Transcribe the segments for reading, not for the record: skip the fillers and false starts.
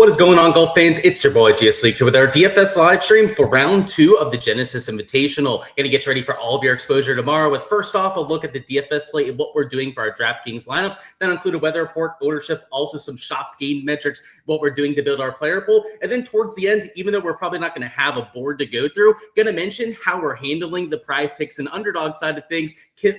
What is going on, golf fans? It's your boy Gsluke here with our DFS live stream for round 2 of the Genesis Invitational. Gonna get you ready for all of your exposure tomorrow with, first off, a look at the DFS slate and what we're doing for our Draftkings lineups. Then include a weather report, ownership, also some shots gained metrics, what we're doing to build our player pool. And then towards the end, even though we're probably not going to have a board to go through, gonna mention how we're handling the prize picks and underdog side of things,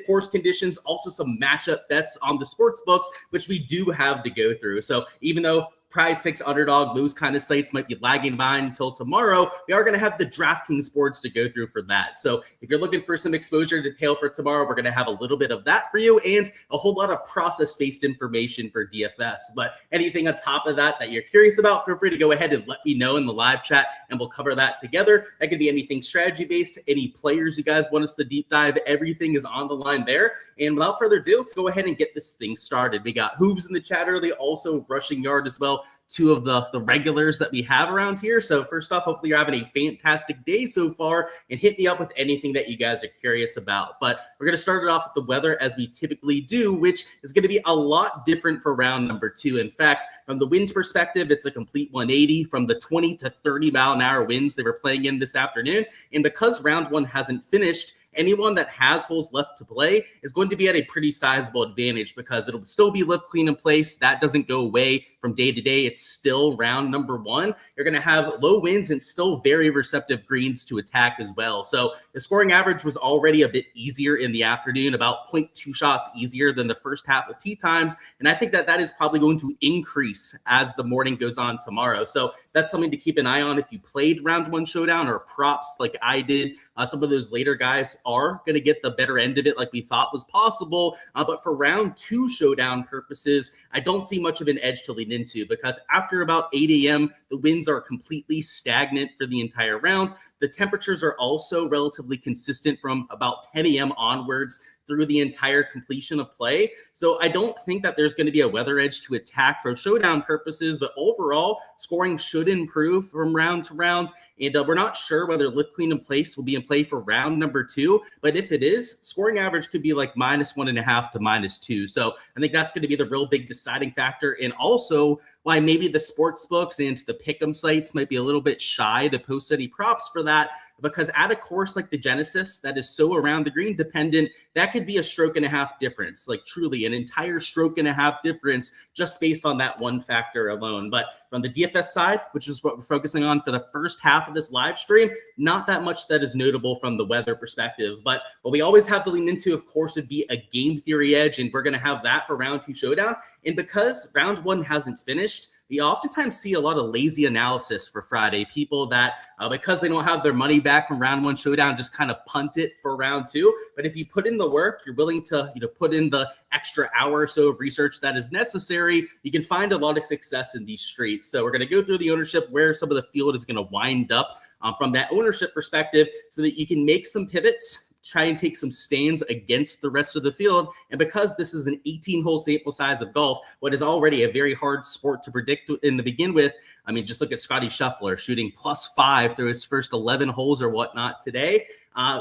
course conditions, also some matchup bets on the sports books, which we do have to go through. So even though prize picks, underdog, those kind of sites might be lagging behind until tomorrow, we are going to have the Draftkings boards to go through for that. So if you're looking for some exposure detail for tomorrow, we're going to have a little bit of that for you and a whole lot of process-based information for DFS. But anything on top of that you're curious about, feel free to go ahead and let me know in the live chat, and we'll cover that together. That could be anything strategy-based, any players you guys want us to deep dive, everything is on the line there. And without further ado, let's go ahead and get this thing started. We got Hooves in the chat early, also Rushing Yard as well. Two of the regulars that we have around here. So first off, hopefully you're having a fantastic day so far, and hit me up with anything that you guys are curious about. But we're going to start it off with the weather as we typically do, which is going to be a lot different for round number 2. In fact, from the wind perspective, it's a complete 180 from the 20 to 30 mile an hour winds they were playing in this afternoon. And because round 1 hasn't finished, anyone that has holes left to play is going to be at a pretty sizable advantage because it'll still be lift clean in place. That doesn't go away from day to day. It's still round number 1. You're going to have low winds and still very receptive greens to attack as well. So the scoring average was already a bit easier in the afternoon, about 0.2 shots easier than the first half of tee times. And I think that is probably going to increase as the morning goes on tomorrow. So that's something to keep an eye on if you played round 1 showdown or props like I did. Some of those later guys are going to get the better end of it like we thought was possible. But for round 2 showdown purposes, I don't see much of an edge to lean into because after about 8 a.m., the winds are completely stagnant for the entire round. The temperatures are also relatively consistent from about 10 a.m. onwards through the entire completion of play. So I don't think that there's going to be a weather edge to attack for showdown purposes, but overall scoring should improve from round to round. And we're not sure whether lift clean in place will be in play for round number 2, but if it is, scoring average could be like -1.5 to -2. So I think that's going to be the real big deciding factor, and also why maybe the sports books and the pick'em sites might be a little bit shy to post any props for that, because at a course like the Genesis that is so around the green dependent, that could be a stroke and a half difference, like truly an entire stroke and a half difference just based on that one factor alone. But from the DFS side, which is what we're focusing on for the first half of this live stream, not that much that is notable from the weather perspective. But what we always have to lean into, of course, would be a game theory edge, and we're going to have that for round 2 showdown. And because round 1 hasn't finished, we oftentimes see a lot of lazy analysis for Friday. People that, because they don't have their money back from round 1 showdown, just kind of punt it for round 2. But if you put in the work, you're willing to put in the extra hour or so of research that is necessary, you can find a lot of success in these streets. So we're going to go through the ownership, where some of the field is going to wind up from that ownership perspective, so that you can make some pivots, try and take some stands against the rest of the field. And because this is an 18-hole sample size of golf, what is already a very hard sport to predict in the begin with, I mean, just look at Scotty Scheffler shooting +5 through his first 11 holes or whatnot today.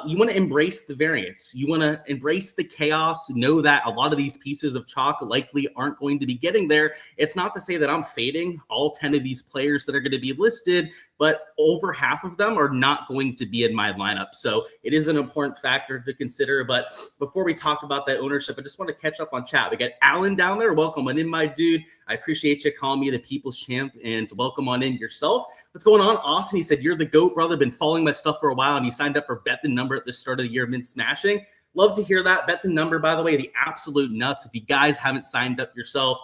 You want to embrace the variance. You want to embrace the chaos. Know that a lot of these pieces of chalk likely aren't going to be getting there. It's not to say that I'm fading all 10 of these players that are going to be listed, but over half of them are not going to be in my lineup. So it is an important factor to consider. But before we talk about that ownership, I just want to catch up on chat. We got Alan down there. Welcome on in, my dude. I appreciate you calling me the people's champ, and welcome on in yourself. What's going on? Austin, he said, you're the GOAT, brother. Been following my stuff for a while, and you signed up for Bet the Number at the start of the year. Been smashing. Love to hear that. Bet the Number, by the way, the absolute nuts. If you guys haven't signed up yourself,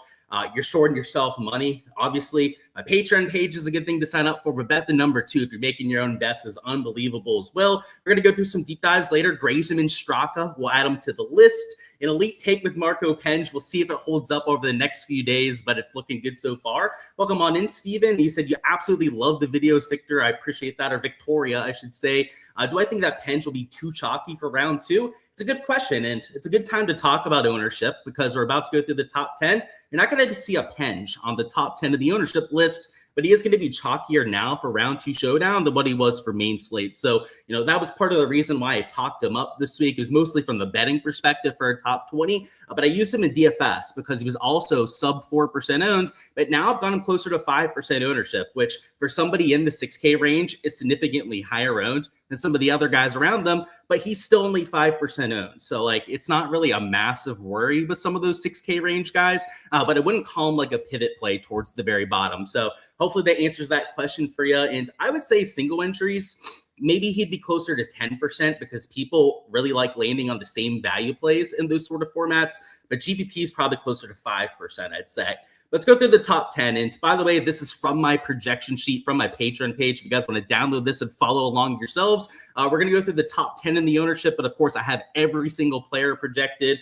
you're shorting yourself money. Obviously, my Patreon page is a good thing to sign up for, but Bet the Number too, if you're making your own bets, is unbelievable as well. We're going to go through some deep dives later. Grayson and Straka, we'll add them to the list. An elite take with Marco Penge. We'll see if it holds up over the next few days, but it's looking good so far. Welcome on in, Steven. He said, you absolutely love the videos, Victor. I appreciate that, or Victoria, I should say. Do I think that Penge will be too chalky for round 2? It's a good question, and it's a good time to talk about ownership because we're about to go through the top 10. You're not going to see a Penge on the top 10 of the ownership list but he is going to be chalkier now for round 2 showdown than what he was for main slate. So, that was part of the reason why I talked him up this week. It was mostly from the betting perspective for a top 20, but I used him in DFS because he was also sub 4% owned, but now I've got him closer to 5% ownership, which for somebody in the 6K range is significantly higher owned than some of the other guys around them, but he's still only 5% owned. So it's not really a massive worry with some of those 6K range guys, but I wouldn't call him like a pivot play towards the very bottom. So hopefully that answers that question for you. And I would say single entries, maybe he'd be closer to 10% because people really like landing on the same value plays in those sort of formats, but GPP is probably closer to 5%, I'd say. Let's go through the top 10. And by the way, this is from my projection sheet from my Patreon page. If you guys want to download this and follow along yourselves, we're going to go through the top 10 in the ownership. But of course, I have every single player projected.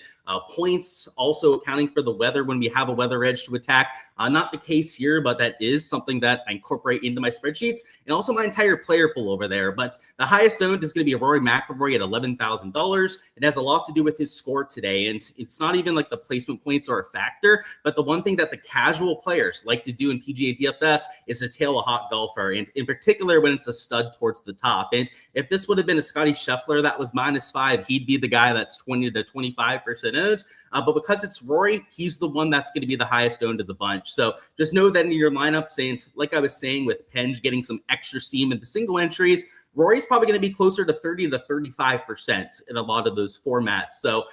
Points also accounting for the weather when we have a weather edge to attack. Not the case here, but that is something that I incorporate into my spreadsheets and also my entire player pool over there. But the highest owned is going to be Rory McIlroy at $11,000. It has a lot to do with his score today. And it's not even like the placement points are a factor, but the one thing that the casual players like to do in PGA DFS is to tail a hot golfer, and in particular when it's a stud towards the top. And if this would have been a Scotty Scheffler that was -5, he'd be the guy that's 20 to 25% owned. But because it's Rory, he's the one that's going to be the highest owned of the bunch. So just know that in your lineup, Saints, like I was saying with Penge getting some extra steam in the single entries, Rory's probably going to be closer to 30 to 35% in a lot of those formats. So,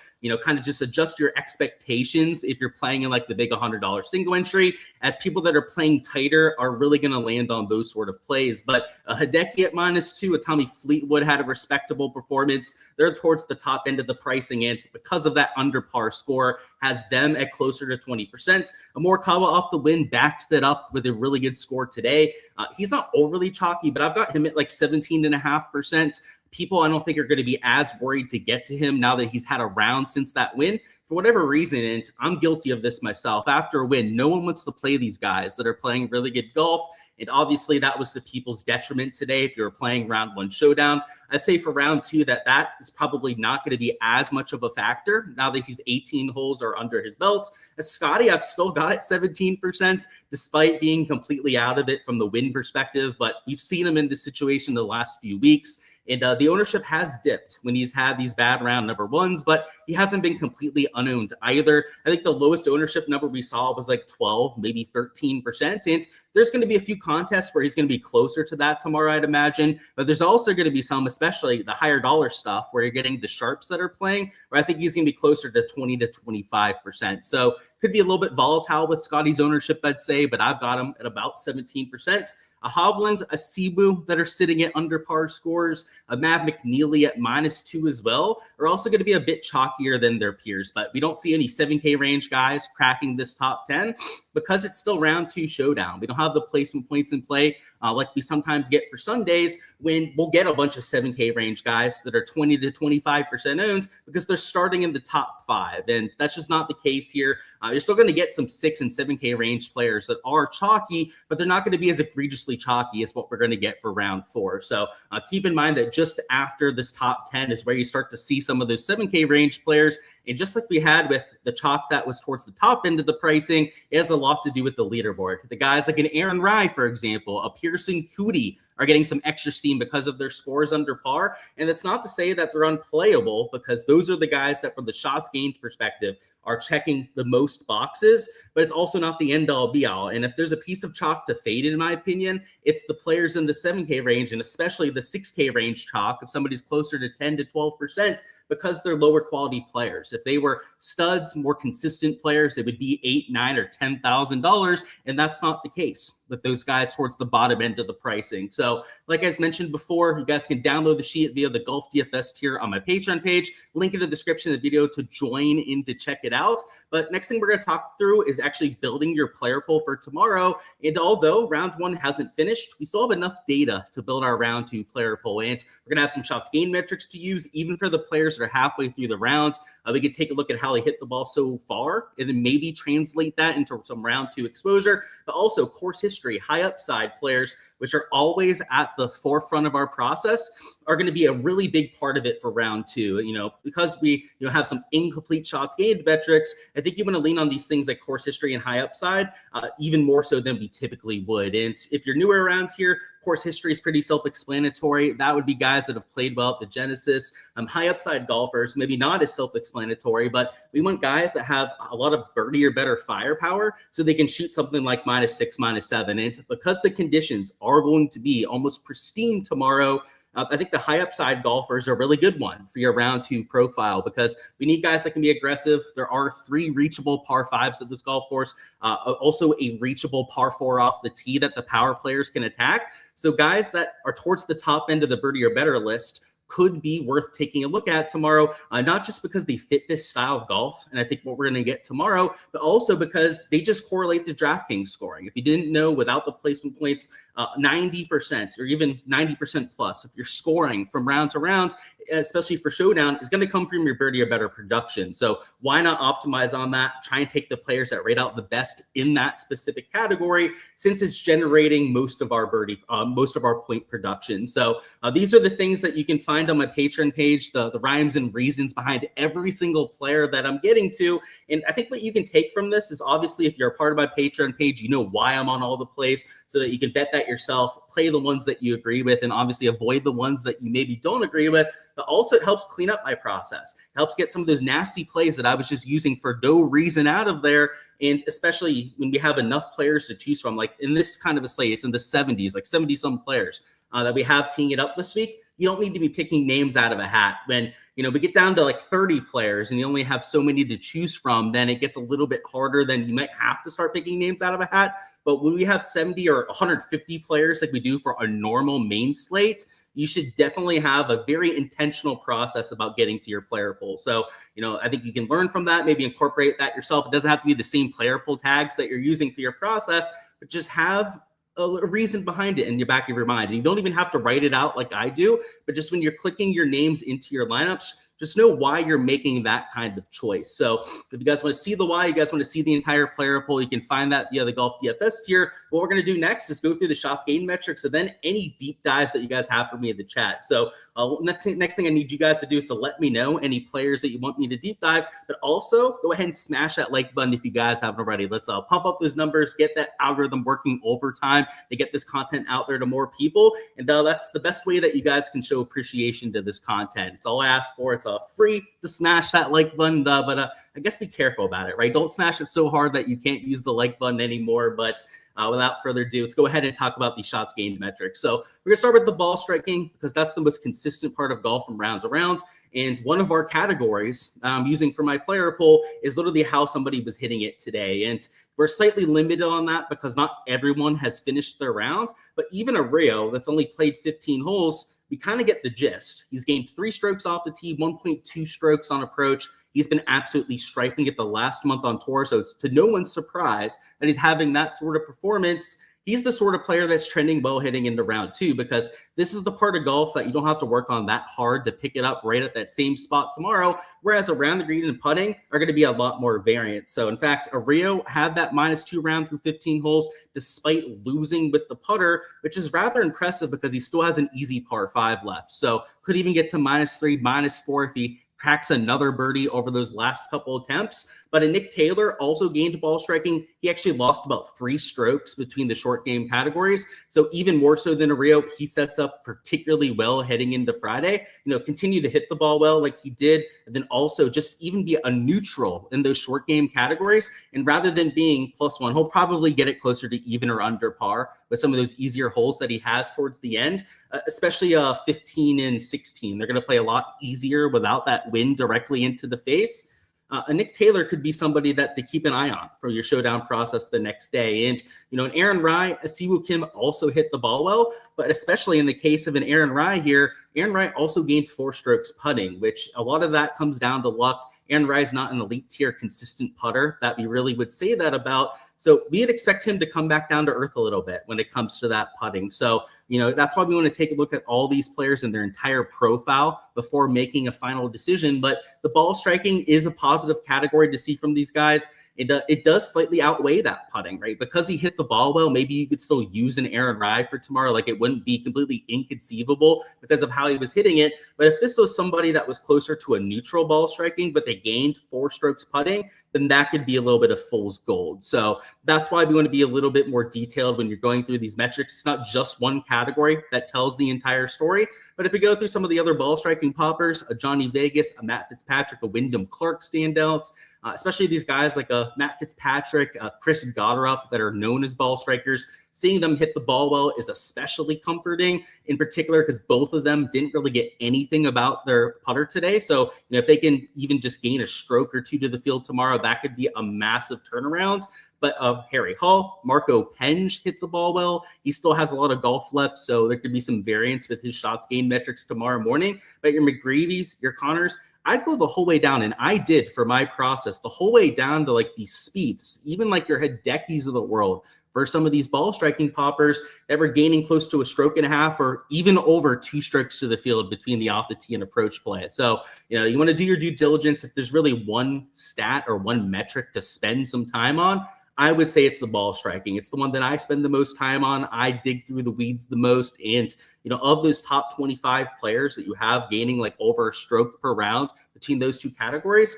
kind of just adjust your expectations if you're playing in like the big $100 single entry, as people that are playing tighter are really going to land on those sort of plays. But a Hideki at -2, a Tommy Fleetwood had a respectable performance. They're towards the top end of the pricing, and because of that under par score, has them at closer to 20%. A Morikawa off the win backed that up with a really good score today. He's not overly chalky, but I've got him at like 17.5%. People I don't think are going to be as worried to get to him now that he's had a round since that win. For whatever reason, and I'm guilty of this myself, after a win, no one wants to play these guys that are playing really good golf. And obviously that was to people's detriment today. If you were playing round 1 showdown, I'd say for round 2 that is probably not going to be as much of a factor now that he's 18 holes or under his belt. As Scotty, I've still got it 17% despite being completely out of it from the win perspective. But we've seen him in this situation the last few weeks. And the ownership has dipped when he's had these bad round number ones, but he hasn't been completely unowned either. I think the lowest ownership number we saw was like 12, maybe 13%. And there's going to be a few contests where he's going to be closer to that tomorrow, I'd imagine. But there's also going to be some, especially the higher dollar stuff, where you're getting the sharps that are playing, where I think he's going to be closer to 20 to 25%. So could be a little bit volatile with Scotty's ownership, I'd say, but I've got him at about 17%. A Hovland, a Cebu that are sitting at under par scores, a Mav McNeely at -2 as well, are also going to be a bit chalkier than their peers. But we don't see any 7K range guys cracking this top 10 because it's still round 2 showdown. We don't have the placement points in play like we sometimes get for Sundays, when we'll get a bunch of 7K range guys that are 20 to 25% owned because they're starting in the top 5. And that's just not the case here. You're still going to get some 6 and 7K range players that are chalky, but they're not going to be as egregiously chalky as what we're going to get for round 4. So keep in mind that just after this top 10 is where you start to see some of those 7K range players. And just like we had with the chalk that was towards the top end of the pricing, it has a lot to do with the leaderboard. The guys like an Aaron Rye, for example, a Pearson Cootie, are getting some extra steam because of their scores under par. And that's not to say that they're unplayable, because those are the guys that, from the shots gained perspective, are checking the most boxes, but it's also not the end all be all. And if there's a piece of chalk to fade, in my opinion, it's the players in the 7K range, and especially the 6K range chalk if somebody's closer to 10 to 12%, because they're lower quality players. If they were studs, more consistent players, they would be $8,000, $9,000, or $10,000. And that's not the case with those guys towards the bottom end of the pricing. So like I mentioned before, you guys can download the sheet via the Golf DFS tier on my Patreon page. Link in the description of the video to join in to check it out. But next thing we're going to talk through is actually building your player pool for tomorrow. And although round 1 hasn't finished, we still have enough data to build our round 2 player pool. And we're going to have some shots gained metrics to use, even for the players players that are halfway through the round. We could take a look at how he hit the ball so far and then maybe translate that into some round 2 exposure, but also course history, high upside players, which are always at the forefront of our process, are going to be a really big part of it for round 2. Because we have some incomplete shots gained metrics, I think you want to lean on these things like course history and high upside even more so than we typically would. And if you're newer around here, course history is pretty self-explanatory. That would be guys that have played well at the Genesis. High upside golfers, maybe not as self-explanatory, but we want guys that have a lot of birdie or better firepower so they can shoot something like -6, -7. And because the conditions are going to be almost pristine tomorrow, I think the high upside golfers are a really good one for your round 2 profile because we need guys that can be aggressive. There are 3 reachable par 5s at this golf course, also a reachable par 4 off the tee that the power players can attack. So guys that are towards the top end of the birdie or better list could be worth taking a look at tomorrow, not just because they fit this style of golf, and I think what we're going to get tomorrow, but also because they just correlate to DraftKings scoring. If you didn't know, without the placement points, 90% or even 90% plus, if you're scoring from round to round, especially for Showdown, is going to come from your birdie or better production. So why not optimize on that? Try and take the players that rate out the best in that specific category, since it's generating most of our point production. So these are the things that you can find on my Patreon page, the rhymes and reasons behind every single player that I'm getting to. And I think what you can take from this is, obviously, if you're a part of my Patreon page, you know why I'm on all the plays, so that you can bet that yourself, play the ones that you agree with, and obviously avoid the ones that you maybe don't agree with. But also it helps clean up my process. It helps get some of those nasty plays that I was just using for no reason out of there. And especially when we have enough players to choose from, like in this kind of a slate, it's in the 70s, like 70 some players that we have teeing it up this week. You don't need to be picking names out of a hat. When we get down to like 30 players and you only have so many to choose from, then it gets a little bit harder. Then you might have to start picking names out of a hat. But when we have 70 or 150 players like we do for a normal main slate, you should definitely have a very intentional process about getting to your player pool. So, I think you can learn from that, maybe incorporate that yourself. It doesn't have to be the same player pool tags that you're using for your process, but just have a reason behind it in your back of your mind. And you don't even have to write it out like I do, but just when you're clicking your names into your lineups, just know why you're making that kind of choice. So if you guys want to see the why, you guys want to see the entire player pool, you can find that via the Golf DFS tier. What we're going to do next is go through the shots gained metrics and then any deep dives that you guys have for me in the chat. So next thing I need you guys to do is to let me know any players that you want me to deep dive, but also go ahead and smash that like button if you guys haven't already. Let's pump up those numbers, get that algorithm working overtime to get this content out there to more people. And that's the best way that you guys can show appreciation to this content. It's all I ask for. It's free to smash that like button, but I guess be careful about it, right? Don't smash it so hard that you can't use the like button anymore. But without further ado, let's go ahead and talk about these shots gained metrics. So we're gonna start with the ball striking because that's the most consistent part of golf from round to round. And one of our categories I'm using for my player pool is literally how somebody was hitting it today. And we're slightly limited on that because not everyone has finished their round, but even a Rio that's only played 15 holes, we kind of get the gist. He's gained 3 strokes off the tee, 1.2 strokes on approach. He's been absolutely striping it the last month on tour. So it's to no one's surprise that he's having that sort of performance. He's the sort of player that's trending well heading into round 2 because this is the part of golf that you don't have to work on that hard to pick it up right at that same spot tomorrow, whereas around the green and putting are going to be a lot more variant. So in fact, a Rio had that -2 round through 15 holes despite losing with the putter, which is rather impressive because he still has an easy par 5 left. So could even get to -3, -4 if he cracks another birdie over those last couple attempts. But a Nick Taylor also gained ball striking. He actually lost about 3 strokes between the short game categories. So even more so than a Rio, he sets up particularly well heading into Friday. Continue to hit the ball well like he did, and then also just even be a neutral in those short game categories. And rather than being +1, he'll probably get it closer to even or under par with some of those easier holes that he has towards the end, especially 15 and 16. They're going to play a lot easier without that wind directly into the face. A Nick Taylor could be somebody that to keep an eye on for your showdown process the next day. And, an Aaron Rai, Siwoo Kim also hit the ball well, but especially in the case of an Aaron Rai here, Aaron Rai also gained 4 strokes putting, which a lot of that comes down to luck Aaron Rye's not an elite tier consistent putter that we really would say that about. So we'd expect him to come back down to earth a little bit when it comes to that putting. So, that's why we want to take a look at all these players and their entire profile before making a final decision. But the ball striking is a positive category to see from these guys. It does slightly outweigh that putting, right? Because he hit the ball well, maybe you could still use an Aaron Rye for tomorrow. Like, it wouldn't be completely inconceivable because of how he was hitting it. But if this was somebody that was closer to a neutral ball striking, but they gained 4 strokes putting, then that could be a little bit of fool's gold. So that's why we want to be a little bit more detailed when you're going through these metrics. It's not just one category that tells the entire story. But if we go through some of the other ball striking poppers, a Johnny Vegas, a Matt Fitzpatrick, a Wyndham Clark standouts, especially these guys like a Matt Fitzpatrick, Chris Gotterup that are known as ball strikers. Seeing them hit the ball well is especially comforting, in particular because both of them didn't really get anything about their putter today. So, if they can even just gain a stroke or two to the field tomorrow, that could be a massive turnaround. But Harry Hall, Marco Penge hit the ball well. He still has a lot of golf left, so there could be some variance with his shots gained metrics tomorrow morning. But your McGreevy's, your Connors, I'd go the whole way down, and I did for my process, the whole way down to like these Spieths, even like your Hideckis of the world, for some of these ball striking poppers that were gaining close to a stroke and a half or even over 2 strokes to the field between the off the tee and approach play. So, you want to do your due diligence. If there's really one stat or one metric to spend some time on, I would say it's the ball striking. It's the one that I spend the most time on. I dig through the weeds the most. And, of those top 25 players that you have gaining like over a stroke per round between those two categories,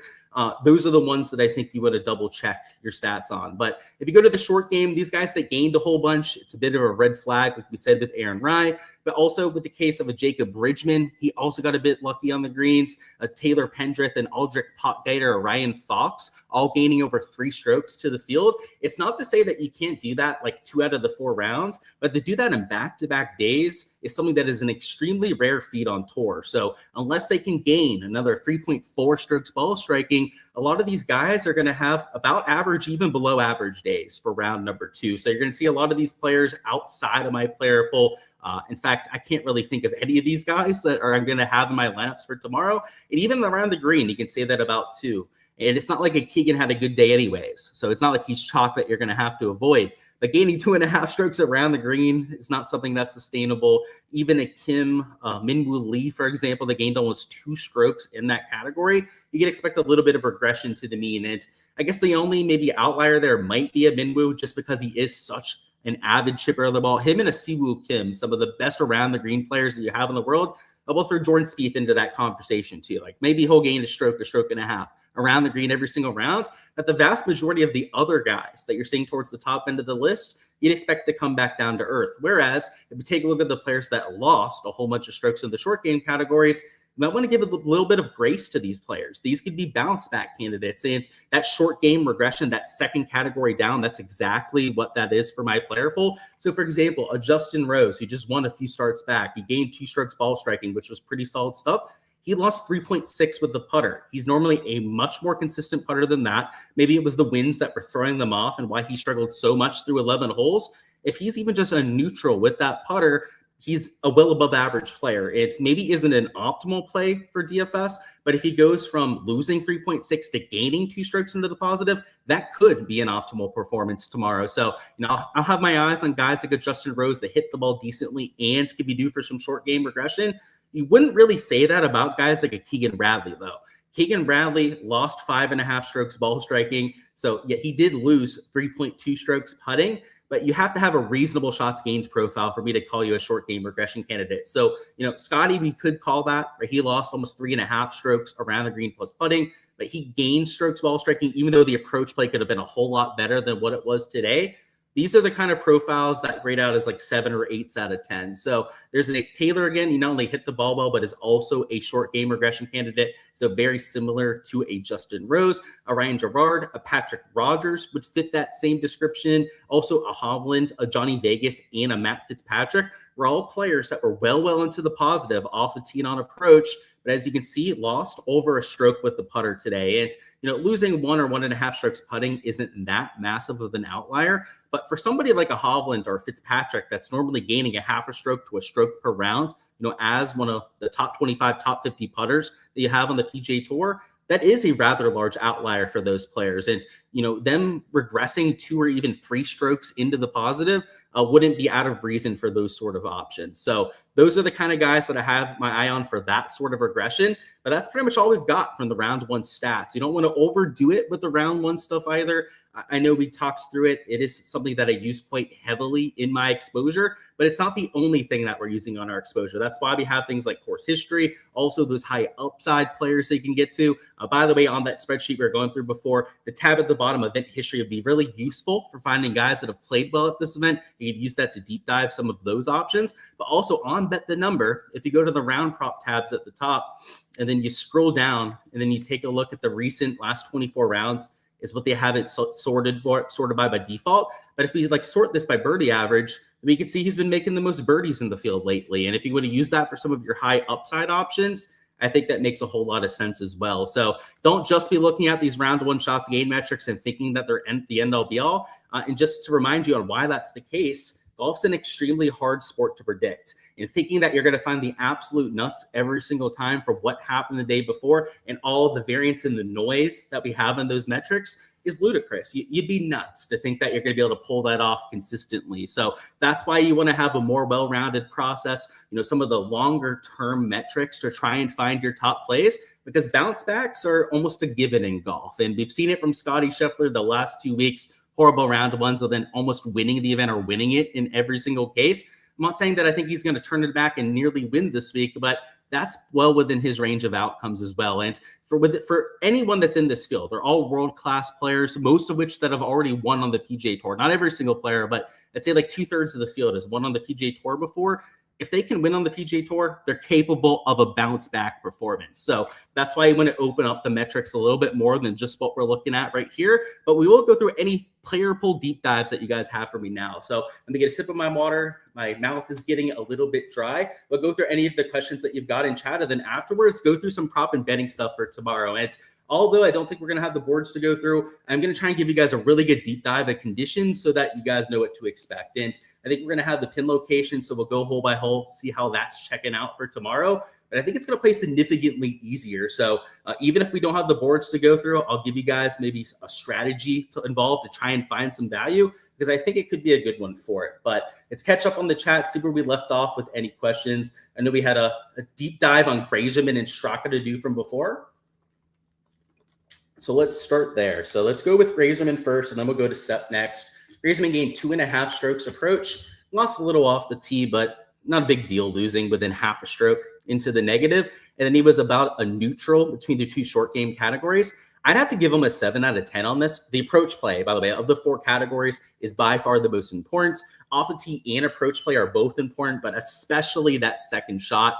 those are the ones that I think you would have double checked your stats on. But if you go to the short game, these guys that gained a whole bunch, it's a bit of a red flag, like we said with Aaron Rye, but also with the case of a Jacob Bridgman, he also got a bit lucky on the greens. A Taylor Pendrith and Aldrich Potgieter or Ryan Fox, all gaining over 3 strokes to the field. It's not to say that you can't do that like 2 out of the 4 rounds, but to do that in back-to-back days is something that is an extremely rare feat on tour. So unless they can gain another 3.4 strokes ball striking, a lot of these guys are going to have about average, even below average days for round number 2. So you're going to see a lot of these players outside of my player pool. In fact, I can't really think of any of these guys that I'm going to have in my lineups for tomorrow. And even around the green, you can say that about 2. And it's not like a Keegan had a good day anyways. So it's not like he's chalk that you're going to have to avoid. But gaining 2.5 strokes around the green is not something that's sustainable. Even a Kim Minwoo Lee, for example, that gained almost 2 strokes in that category, you can expect a little bit of regression to the mean. And I guess the only maybe outlier there might be a Minwoo, just because he is such an avid chipper of the ball. Him and a Siwoo Kim, some of the best around the green players that you have in the world. I will throw Jordan Spieth into that conversation too. Like maybe he'll gain a stroke and a half around the green every single round. But the vast majority of the other guys that you're seeing towards the top end of the list, you'd expect to come back down to earth. Whereas if you take a look at the players that lost a whole bunch of strokes in the short game categories, you might want to give a little bit of grace to these players. These could be bounce back candidates. And that short game regression, that second category down, that's exactly what that is for my player pool. So for example, a Justin Rose, who just won a few starts back, he gained 2 strokes ball striking, which was pretty solid stuff. He lost 3.6 with the putter. He's normally a much more consistent putter than that. Maybe it was the winds that were throwing them off and why he struggled so much through 11 holes. If he's even just a neutral with that putter, he's a well above average player. It maybe isn't an optimal play for DFS, but if he goes from losing 3.6 to gaining 2 strokes into the positive, that could be an optimal performance tomorrow. So, I'll have my eyes on guys like a Justin Rose that hit the ball decently and could be due for some short game regression. You wouldn't really say that about guys like a Keegan Bradley, though. Keegan Bradley lost 5.5 strokes ball striking. So, yeah, he did lose 3.2 strokes putting, but you have to have a reasonable shots gained profile for me to call you a short game regression candidate. So, Scotty, we could call that, right? He lost almost 3.5 strokes around the green plus putting, but he gained strokes ball striking, even though the approach play could have been a whole lot better than what it was today. These are the kind of profiles that grade out as like 7 or 8 out of 10. So there's Nick Taylor again. He not only hit the ball well, but is also a short game regression candidate. So very similar to a Justin Rose, a Ryan Gerard, a Patrick Rogers would fit that same description. Also a Hovland, a Johnny Vegas, and a Matt Fitzpatrick were all players that were well into the positive off the tee and on approach. But as you can see, lost over a stroke with the putter today. And, losing 1 or 1.5 strokes putting isn't that massive of an outlier. But for somebody like a Hovland or Fitzpatrick that's normally gaining a half a stroke to a stroke per round, as one of the top 25, top 50 putters that you have on the PGA Tour, that is a rather large outlier for those players. And, them regressing 2 or even 3 strokes into the positive wouldn't be out of reason for those sort of options. So those are the kind of guys that I have my eye on for that sort of regression. But that's pretty much all we've got from the round 1 stats. You don't want to overdo it with the round 1 stuff either. I know we talked through it. It is something that I use quite heavily in my exposure, but it's not the only thing that we're using on our exposure. That's why we have things like course history, also those high upside players that you can get to. By the way, on that spreadsheet we were going through before, the tab at the bottom, event history, would be really useful for finding guys that have played well at this event. You could use that to deep dive some of those options, but also on Bet the Number, if you go to the round prop tabs at the top, and then you scroll down, and then you take a look at the recent last 24 rounds, is what they have it sorted by default. But if we sort this by birdie average, we can see he's been making the most birdies in the field lately. And if you want to use that for some of your high upside options, I think that makes a whole lot of sense as well. So don't just be looking at these round 1 shots gain metrics and thinking that they're the end all be all. And just to remind you on why that's the case, golf's an extremely hard sport to predict. And thinking that you're going to find the absolute nuts every single time for what happened the day before and all the variance and the noise that we have in those metrics is ludicrous. You'd be nuts to think that you're going to be able to pull that off consistently. So that's why you want to have a more well-rounded process, some of the longer term metrics to try and find your top plays, because bounce backs are almost a given in golf. And we've seen it from Scotty Scheffler the last 2 weeks, horrible round ones, and then almost winning the event or winning it in every single case. I'm not saying that I think he's going to turn it back and nearly win this week, but that's well within his range of outcomes as well. And for anyone that's in this field, they're all world-class players, most of which that have already won on the PGA Tour. Not every single player, but I'd say 2/3 of the field has won on the PGA Tour before. If they can win on the PGA Tour, they're capable of a bounce back performance. So that's why you want to open up the metrics a little bit more than just what we're looking at right here. But we will go through any player pool deep dives that you guys have for me now. So let me get a sip of my water. My mouth is getting a little bit dry. We'll go through any of the questions that you've got in chat, and then afterwards go through some prop and betting stuff for tomorrow. And although I don't think we're going to have the boards to go through, I'm going to try and give you guys a really good deep dive at conditions so that you guys know what to expect. And I think we're going to have the pin location, so we'll go hole by hole, see how that's checking out for tomorrow. But I think it's going to play significantly easier. So even if we don't have the boards to go through, I'll give you guys maybe a strategy to involve to try and find some value, because I think it could be a good one for it. But let's catch up on the chat, see where we left off with any questions. I know we had a deep dive on Grayson and Straka to do from before. So let's start there. So let's go with Grayson first, and then we'll go to Sepp next. Grayson gained 2.5 strokes approach, lost a little off the tee, but not a big deal losing within half a stroke into the negative. And then he was about a neutral between the 2 short game categories. I'd have to give him a 7 out of 10 on this. The approach play, by the way, of the 4 categories is by far the most important. Off the tee and approach play are both important, but especially that second shot,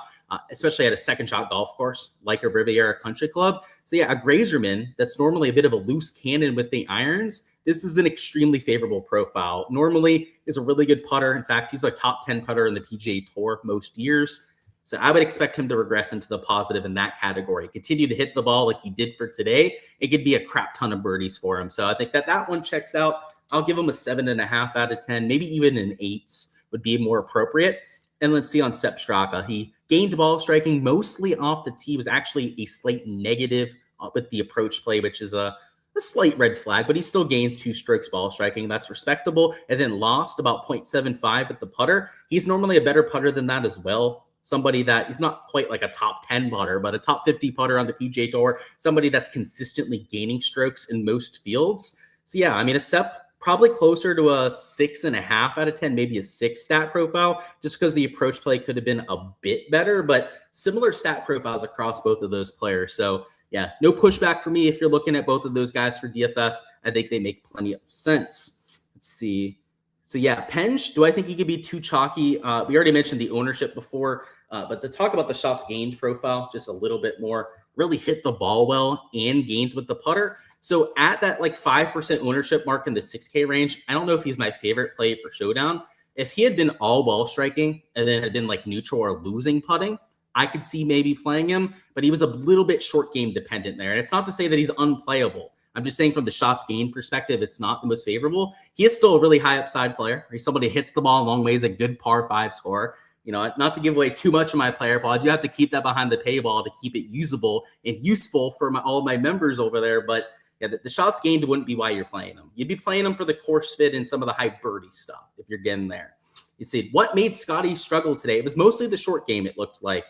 especially at a second shot golf course like a Riviera Country Club. So yeah, a Grazerman that's normally a bit of a loose cannon with the irons, this is an extremely favorable profile. Normally is a really good putter. In fact, he's a top 10 putter in the PGA Tour most years. So I would expect him to regress into the positive in that category. Continue to hit the ball like he did for today. It could be a crap ton of birdies for him. So I think that one checks out. I'll give him a 7.5 out of 10, maybe even an 8 would be more appropriate. And let's see on Sepp Straka. He gained ball striking mostly off the tee, was actually a slight negative with the approach play, which is a slight red flag, but he still gained 2 strokes ball striking. That's respectable. And then lost about 0.75 at the putter. He's normally a better putter than that as well. Somebody that he's not quite like a top 10 putter, but a top 50 putter on the PGA Tour. Somebody that's consistently gaining strokes in most fields. So yeah, I mean, a Sepp probably closer to a 6.5 out of 10, maybe a 6 stat profile, just because the approach play could have been a bit better, but similar stat profiles across both of those players. So yeah, no pushback for me if you're looking at both of those guys for DFS. I think they make plenty of sense. Let's see. So yeah, Penge, do I think he could be too chalky? We already mentioned the ownership before, but to talk about the shots gained profile just a little bit more, really hit the ball well and gained with the putter. So at that 5% ownership mark in the 6K range, I don't know if he's my favorite play for Showdown. If he had been all ball striking and then had been neutral or losing putting, I could see maybe playing him, but he was a little bit short game dependent there. And it's not to say that he's unplayable. I'm just saying from the shots gained perspective, it's not the most favorable. He is still a really high upside player. He's somebody who hits the ball a long ways, a good par 5 scorer. not to give away too much of my player pods. You have to keep that behind the paywall to keep it usable and useful for all of my members over there. But yeah, the shots gained wouldn't be why you're playing them. You'd be playing them for the course fit and some of the high birdie stuff if you're getting there. You see, what made Scotty struggle today? It was mostly the short game, it looked like.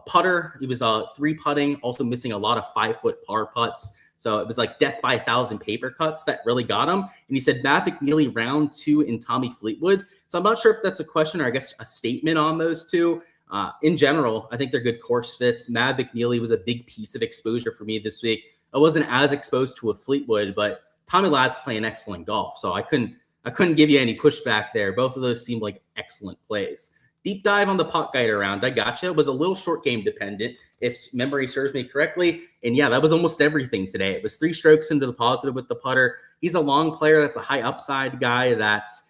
Putter, he was 3-putting, also missing a lot of 5-foot par putts. So it was like death by 1,000 paper cuts that really got him. And he said Matt McNeely round 2 and Tommy Fleetwood. So I'm not sure if that's a question or I guess a statement on those two. In general, I think they're good course fits. Matt McNeely was a big piece of exposure for me this week. I wasn't as exposed to a Fleetwood, but Tommy Ladd's playing excellent golf. So I couldn't give you any pushback there. Both of those seemed like excellent plays. Deep dive on the pot guide around. I gotcha. It was a little short game dependent, if memory serves me correctly. And yeah, that was almost everything today. It was 3 strokes into the positive with the putter. He's a long player. That's a high upside guy. That's,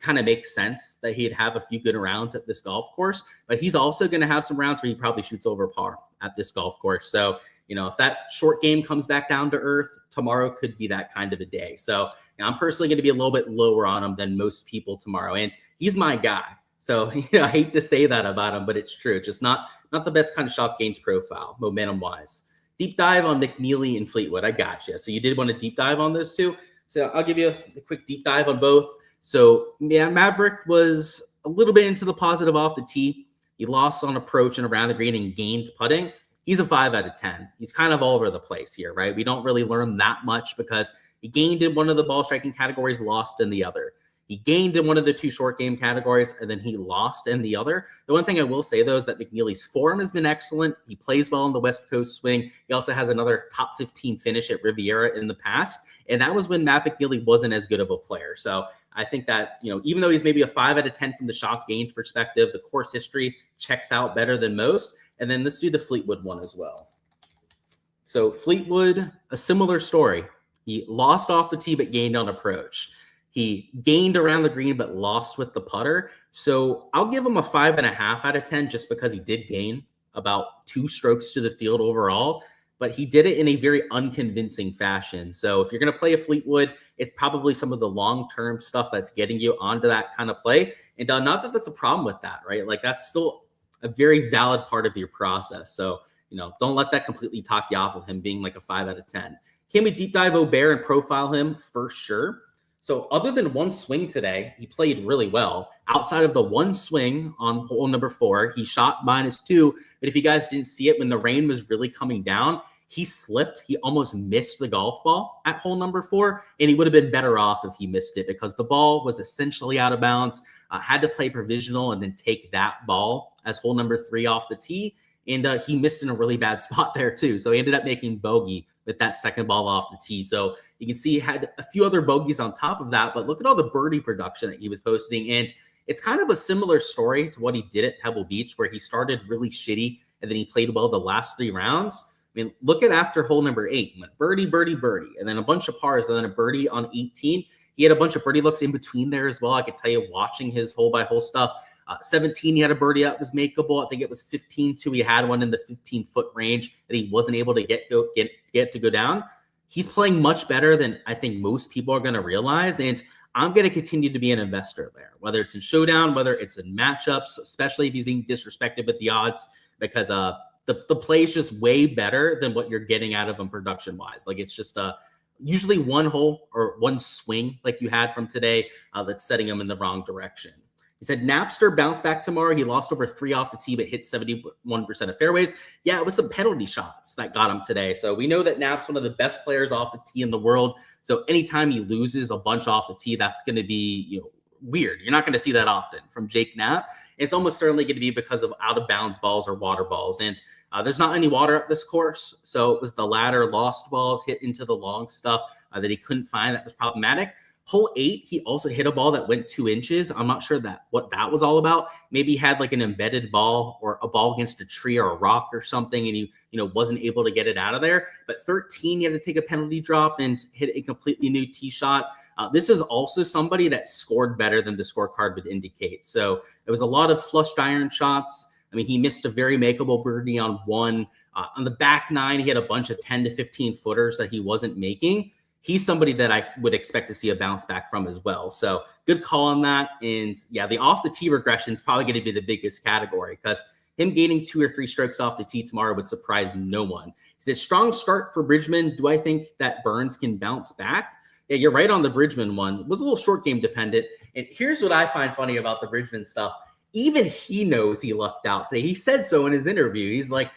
kind of makes sense that he'd have a few good rounds at this golf course. But he's also going to have some rounds where he probably shoots over par at this golf course. So, if that short game comes back down to earth, tomorrow could be that kind of a day. So I'm personally going to be a little bit lower on him than most people tomorrow. And he's my guy. So, I hate to say that about him, but it's true. It's just not the best kind of shots gained profile, momentum-wise. Deep dive on McNeely and Fleetwood. I got you. So you did want to deep dive on those two. So I'll give you a quick deep dive on both. So, yeah, Maverick was a little bit into the positive off the tee. He lost on approach and around the green and gained putting. He's a 5 out of 10. He's kind of all over the place here, right? We don't really learn that much because he gained in one of the ball striking categories, lost in the other. He gained in one of the 2 short game categories, and then he lost in the other. The one thing I will say, though, is that McNeely's form has been excellent. He plays well on the West Coast swing. He also has another top 15 finish at Riviera in the past, and that was when Matt McNeely wasn't as good of a player. So I think that, even though he's maybe a 5 out of 10 from the shots gained perspective, the course history checks out better than most. And then let's do the Fleetwood one as well. So Fleetwood, a similar story. He lost off the tee but gained on approach. He gained around the green but lost with the putter. So I'll give him a 5.5 out of 10 just because he did gain about 2 strokes to the field overall, but he did it in a very unconvincing fashion. So if you're going to play a Fleetwood, it's probably some of the long-term stuff that's getting you onto that kind of play. And not that that's a problem with that, right? Like that's still a very valid part of your process. So, don't let that completely talk you off of him being like a 5 out of 10. Can we deep dive Aubert and profile him? For sure. So other than one swing today, he played really well. Outside of the one swing on hole number 4, he shot -2. But if you guys didn't see it, when the rain was really coming down, he slipped. He almost missed the golf ball at hole number 4, and he would have been better off if he missed it because the ball was essentially out of bounds. Had to play provisional and then take that ball as hole number 3 off the tee. And he missed in a really bad spot there too. So he ended up making bogey with that second ball off the tee. So you can see he had a few other bogeys on top of that, but look at all the birdie production that he was posting. And it's kind of a similar story to what he did at Pebble Beach, where he started really shitty and then he played well the last 3 rounds. I mean, look at after hole number 8, he went birdie, birdie, birdie, and then a bunch of pars, and then a birdie on 18. He had a bunch of birdie looks in between there as well. I could tell you watching his hole by hole stuff. 17, he had a birdie that was makeable. I think it was 15 too. He had one in the 15-foot range that he wasn't able to get to go down. He's playing much better than I think most people are going to realize, and I'm going to continue to be an investor there, whether it's in Showdown, whether it's in matchups, especially if he's being disrespected with the odds, because the play is just way better than what you're getting out of him production-wise. Like it's just usually one hole or one swing like you had from today that's setting him in the wrong direction. He said Napster bounced back tomorrow. He lost over 3 off the tee, but hit 71% of fairways. Yeah, it was some penalty shots that got him today. So we know that Nap's one of the best players off the tee in the world. So anytime he loses a bunch off the tee, that's going to be weird. You're not going to see that often from Jake Knapp. It's almost certainly going to be because of out of bounds balls or water balls. And there's not any water at this course. So it was the latter lost balls hit into the long stuff that he couldn't find that was problematic. Hole 8, he also hit a ball that went 2 inches. I'm not sure what that was all about. Maybe he had like an embedded ball or a ball against a tree or a rock or something, and he wasn't able to get it out of there. But 13, he had to take a penalty drop and hit a completely new tee shot. This is also somebody that scored better than the scorecard would indicate. So it was a lot of flushed iron shots. I mean, he missed a very makeable birdie on one. On the back 9, he had a bunch of 10 to 15 footers that he wasn't making. he's somebody that I would expect to see a bounce back from as well. So good call on that. And yeah, the off the tee regression is probably going to be the biggest category, because him gaining 2 or 3 strokes off the tee tomorrow would surprise no one. It's a strong start for Bridgman. Do I think that Burns can bounce back? Yeah, you're right on the Bridgman one. It was a little short game dependent. And here's what I find funny about the Bridgman stuff. Even he knows he lucked out today. He said so in his interview. He's like,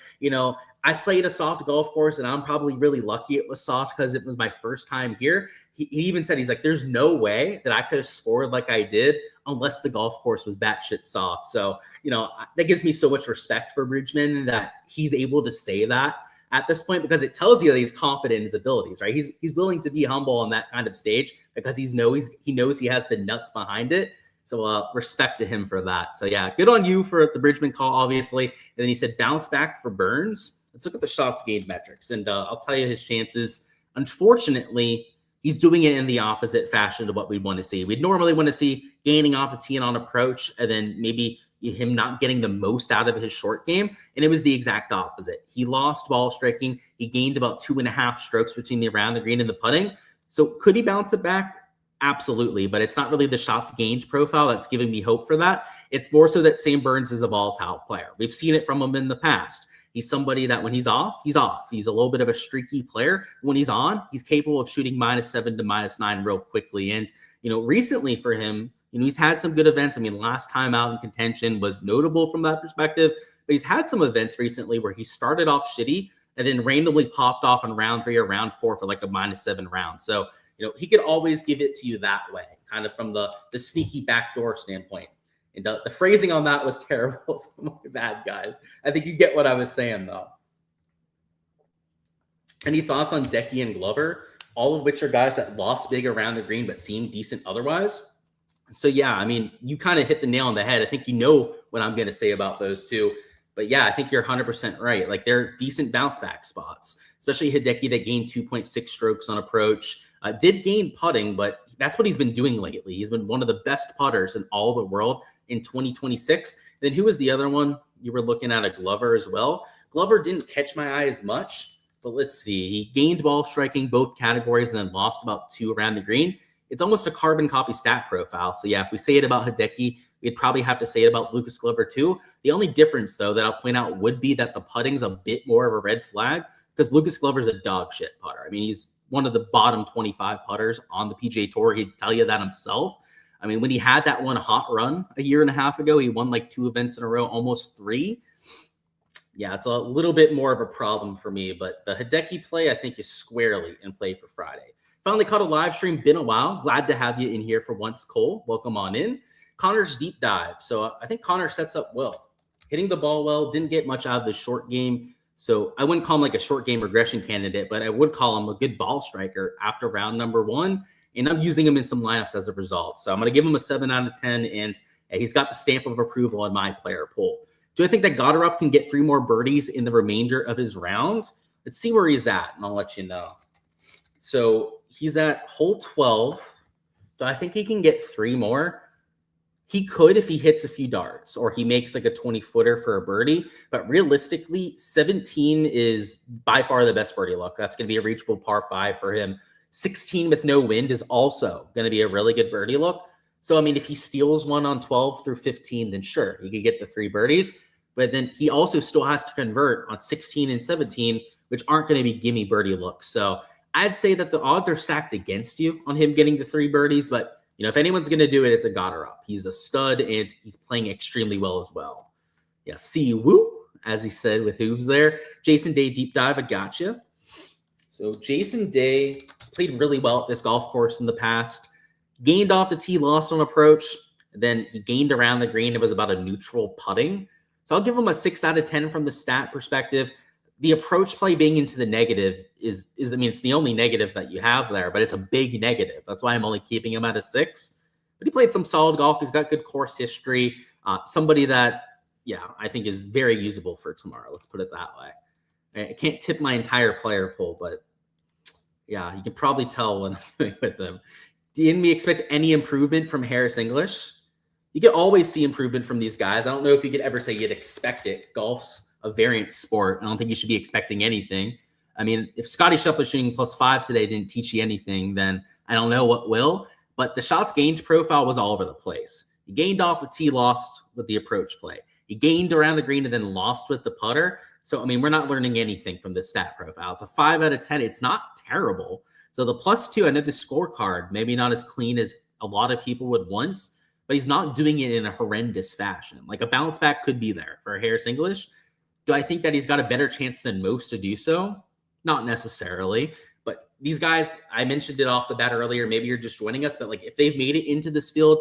I played a soft golf course and I'm probably really lucky it was soft because it was my first time here. He even said, he's like, there's no way that I could have scored like I did unless the golf course was batshit soft. So, that gives me so much respect for Bridgman that he's able to say that at this point, because it tells you that he's confident in his abilities, right? He's willing to be humble on that kind of stage because he knows he has the nuts behind it. So respect to him for that. So yeah, good on you for the Bridgman call, obviously. And then he said bounce back for Burns. Let's look at the shots gained metrics, and I'll tell you his chances. Unfortunately, he's doing it in the opposite fashion to what we'd want to see. We'd normally want to see gaining off the tee and on approach, and then maybe him not getting the most out of his short game. And it was the exact opposite. He lost ball striking. He gained about 2.5 strokes between the around the green and the putting. So could he bounce it back? Absolutely. But it's not really the shots gained profile that's giving me hope for that. It's more so that Sam Burns is a volatile player. We've seen it from him in the past. He's somebody that when he's off, he's off. He's a little bit of a streaky player. When he's on, he's capable of shooting -7 to -9 real quickly. And, recently for him, he's had some good events. I mean, last time out in contention was notable from that perspective, but he's had some events recently where he started off shitty and then randomly popped off in round 3 or round 4 for like a -7 round. So, he could always give it to you that way, kind of from the sneaky backdoor standpoint. And the phrasing on that was terrible. So my bad, guys. I think you get what I was saying, though. Any thoughts on Decky and Glover? All of which are guys that lost big around the green but seemed decent otherwise. So, yeah, I mean, you kind of hit the nail on the head. I think you know what I'm going to say about those two. But, yeah, I think you're 100% right. Like, they're decent bounce back spots, especially Hideki that gained 2.6 strokes on approach. Did gain putting, but that's what he's been doing lately. He's been one of the best putters in all the world in 2026. Then who was the other one? You were looking at a Glover as well. Glover didn't catch my eye as much, but let's see. He gained ball striking both categories and then lost about 2 around the green. It's almost a carbon copy stat profile. So yeah, if we say it about Hideki, we'd probably have to say it about Lucas Glover too. The only difference though that I'll point out would be that the putting's a bit more of a red flag because Lucas Glover's a dog shit putter. I mean, he's one of the bottom 25 putters on the PGA Tour. He'd tell you that himself. I mean, when he had that one hot run a year and a half ago, he won like 2 events in a row, almost 3. Yeah, it's a little bit more of a problem for me, but the Hideki play, I think, is squarely in play for Friday. Finally caught a live stream. Been a while. Glad to have you in here for once, Cole. Welcome on in. Connor's deep dive. So I think Connor sets up well. Hitting the ball well. Didn't get much out of the short game. So I wouldn't call him like a short game regression candidate, but I would call him a good ball striker after round number 1. And I'm using him in some lineups as a result. So I'm going to give him a 7 out of 10. And he's got the stamp of approval on my player pool. Do I think that Goddard can get 3 more birdies in the remainder of his round? Let's see where he's at, and I'll let you know. So he's at hole 12. Do I think he can get 3 more? He could if he hits a few darts or he makes like a 20-footer for a birdie. But realistically, 17 is by far the best birdie luck. That's going to be a reachable par 5 for him. 16 with no wind is also going to be a really good birdie look. So, I mean, if he steals one on 12 through 15, then sure, he could get the 3 birdies. But then he also still has to convert on 16 and 17, which aren't going to be gimme birdie looks. So I'd say that the odds are stacked against you on him getting the 3 birdies. But, if anyone's going to do it, it's a Goddard. He's a stud, and he's playing extremely well as well. Yeah, see woo, as we said with Hooves there. Jason Day deep dive, I gotcha. So Jason Day played really well at this golf course in the past. Gained off the tee, lost on approach. Then he gained around the green. It was about a neutral putting. So I'll give him a 6 out of 10 from the stat perspective. The approach play being into the negative is I mean, it's the only negative that you have there, but it's a big negative. That's why I'm only keeping him at a 6. But he played some solid golf. He's got good course history. Somebody that, yeah, I think is very usable for tomorrow. Let's put it that way. I can't tip my entire player pool, but yeah, you can probably tell when I'm doing with them. Didn't we expect any improvement from Harris English? You can always see improvement from these guys. I don't know if you could ever say you'd expect it. Golf's a variant sport. I don't think you should be expecting anything. I mean, if Scotty Scheffler shooting +5 today didn't teach you anything, then I don't know what will. But the shots gained profile was all over the place. He gained off the tee, lost with the approach play. He gained around the green and then lost with the putter. So, I mean, we're not learning anything from this stat profile. It's a 5 out of 10. It's not terrible. So the +2, I know the scorecard, maybe not as clean as a lot of people would want, but he's not doing it in a horrendous fashion. Like a bounce back could be there for Harris English. Do I think that he's got a better chance than most to do so? Not necessarily. But these guys, I mentioned it off the bat earlier, maybe you're just joining us, but like if they've made it into this field,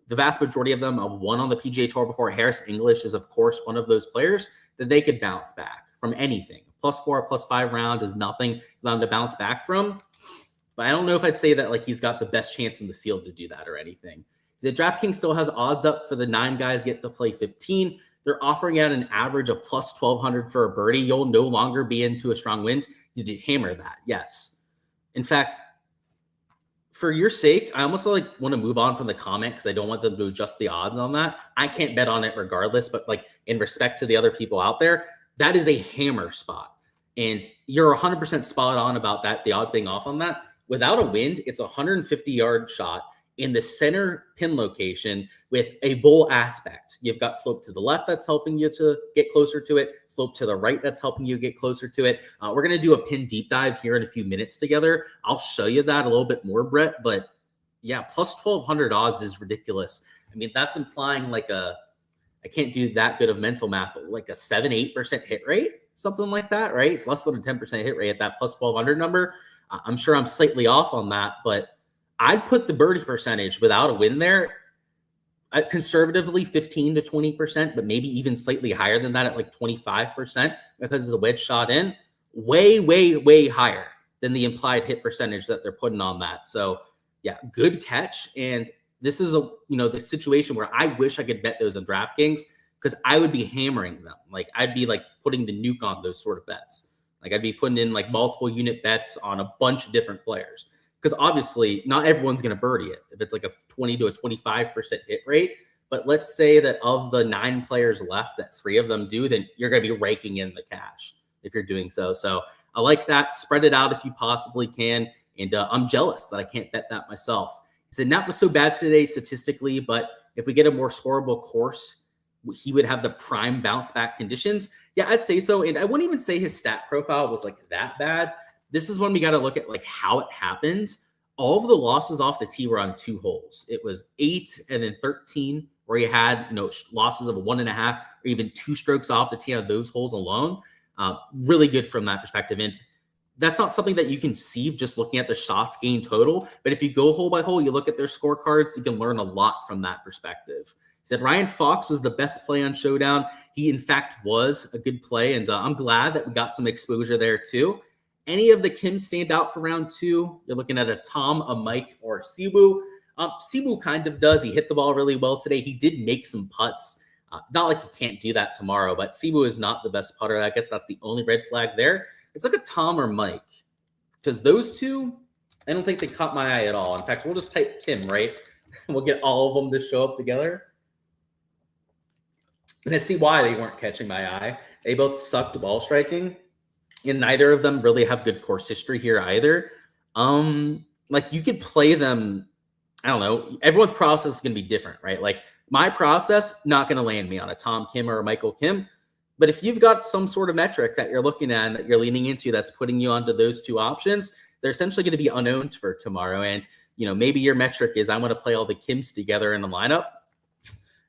the vast majority of them have won on the PGA Tour before. Harris English is, of course, one of those players that they could bounce back from anything. +4, +5 round is nothing for them to bounce back from. But I don't know if I'd say that like he's got the best chance in the field to do that or anything. The DraftKings still has odds up for the 9 guys yet to play 15. They're offering out an average of +1,200 for a birdie. You'll no longer be into a strong wind. You did hammer that, yes. In fact, for your sake, I almost like want to move on from the comment because I don't want them to adjust the odds on that. I can't bet on it regardless, but like in respect to the other people out there, that is a hammer spot. And you're 100% spot on about that, the odds being off on that. Without a wind, it's a 150-yard shot in the center pin location with a bowl aspect. You've got slope to the left that's helping you to get closer to it, slope to the right that's helping you get closer to it. We're going to do a pin deep dive here in a few minutes together. I'll show you that a little bit more, Brett, but yeah, +1,200 odds is ridiculous. I mean, that's implying like I can't do that good of mental math, but like a 7-8% hit rate, something like that, right? It's less than a 10% hit rate at that +1,200 number. I'm sure I'm slightly off on that, but I'd put the birdie percentage without a win there at conservatively 15 to 20%, but maybe even slightly higher than that at like 25% because of the wedge shot in. Way, way, way higher than the implied hit percentage that they're putting on that. So yeah, good catch. And this is the situation where I wish I could bet those on DraftKings because I would be hammering them. Like I'd be like putting the nuke on those sort of bets. Like I'd be putting in like multiple unit bets on a bunch of different players. Because obviously not everyone's going to birdie it if it's like a 20 to a 25% hit rate. But let's say that of the 9 players left, that 3 of them do, then you're going to be raking in the cash if you're doing so. So I like that. Spread it out if you possibly can. And I'm jealous that I can't bet that myself. He said, Nat was so bad today statistically, but if we get a more scoreable course, he would have the prime bounce back conditions. Yeah, I'd say so. And I wouldn't even say his stat profile was like that bad. This is when we got to look at like how it happened. All of the losses off the tee were on 2 holes. It was 8 and then 13 where you had losses of 1.5 or even 2 strokes off the tee on those holes alone. Really good from that perspective. And that's not something that you can see just looking at the shots gained total. But if you go hole by hole, you look at their scorecards, you can learn a lot from that perspective. He said Ryan Fox was the best play on Showdown. He, in fact, was a good play. And I'm glad that we got some exposure there too. Any of the Kims stand out for round 2? You're looking at a Tom, a Mike, or a Siwoo. Siwoo kind of does. He hit the ball really well today. He did make some putts. Not like he can't do that tomorrow, but Siwoo is not the best putter. I guess that's the only red flag there. It's like a Tom or Mike because those 2, I don't think they caught my eye at all. In fact, we'll just type Kim, right? We'll get all of them to show up together. And I see why they weren't catching my eye. They both sucked ball striking. And neither of them really have good course history here either. Like you could play them, I don't know. Everyone's process is going to be different, right? Like my process, not going to land me on a Tom Kim or a Michael Kim. But if you've got some sort of metric that you're looking at and that you're leaning into that's putting you onto those 2 options, they're essentially going to be unowned for tomorrow. And, maybe your metric is I want to play all the Kims together in a lineup.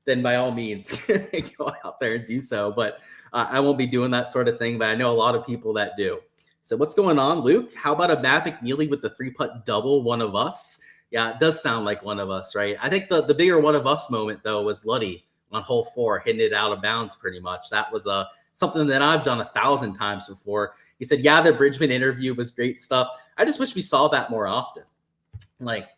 Then by all means, go out there and do so. But I won't be doing that sort of thing. But I know a lot of people that do. So what's going on, Luke? How about a Matt McNeely with the 3-putt double, one of us? Yeah, it does sound like one of us, right? I think the bigger one of us moment, though, was Luddy on hole 4, hitting it out of bounds pretty much. That was something that I've done 1,000 times before. He said, yeah, the Bridgman interview was great stuff. I just wish we saw that more often. Like,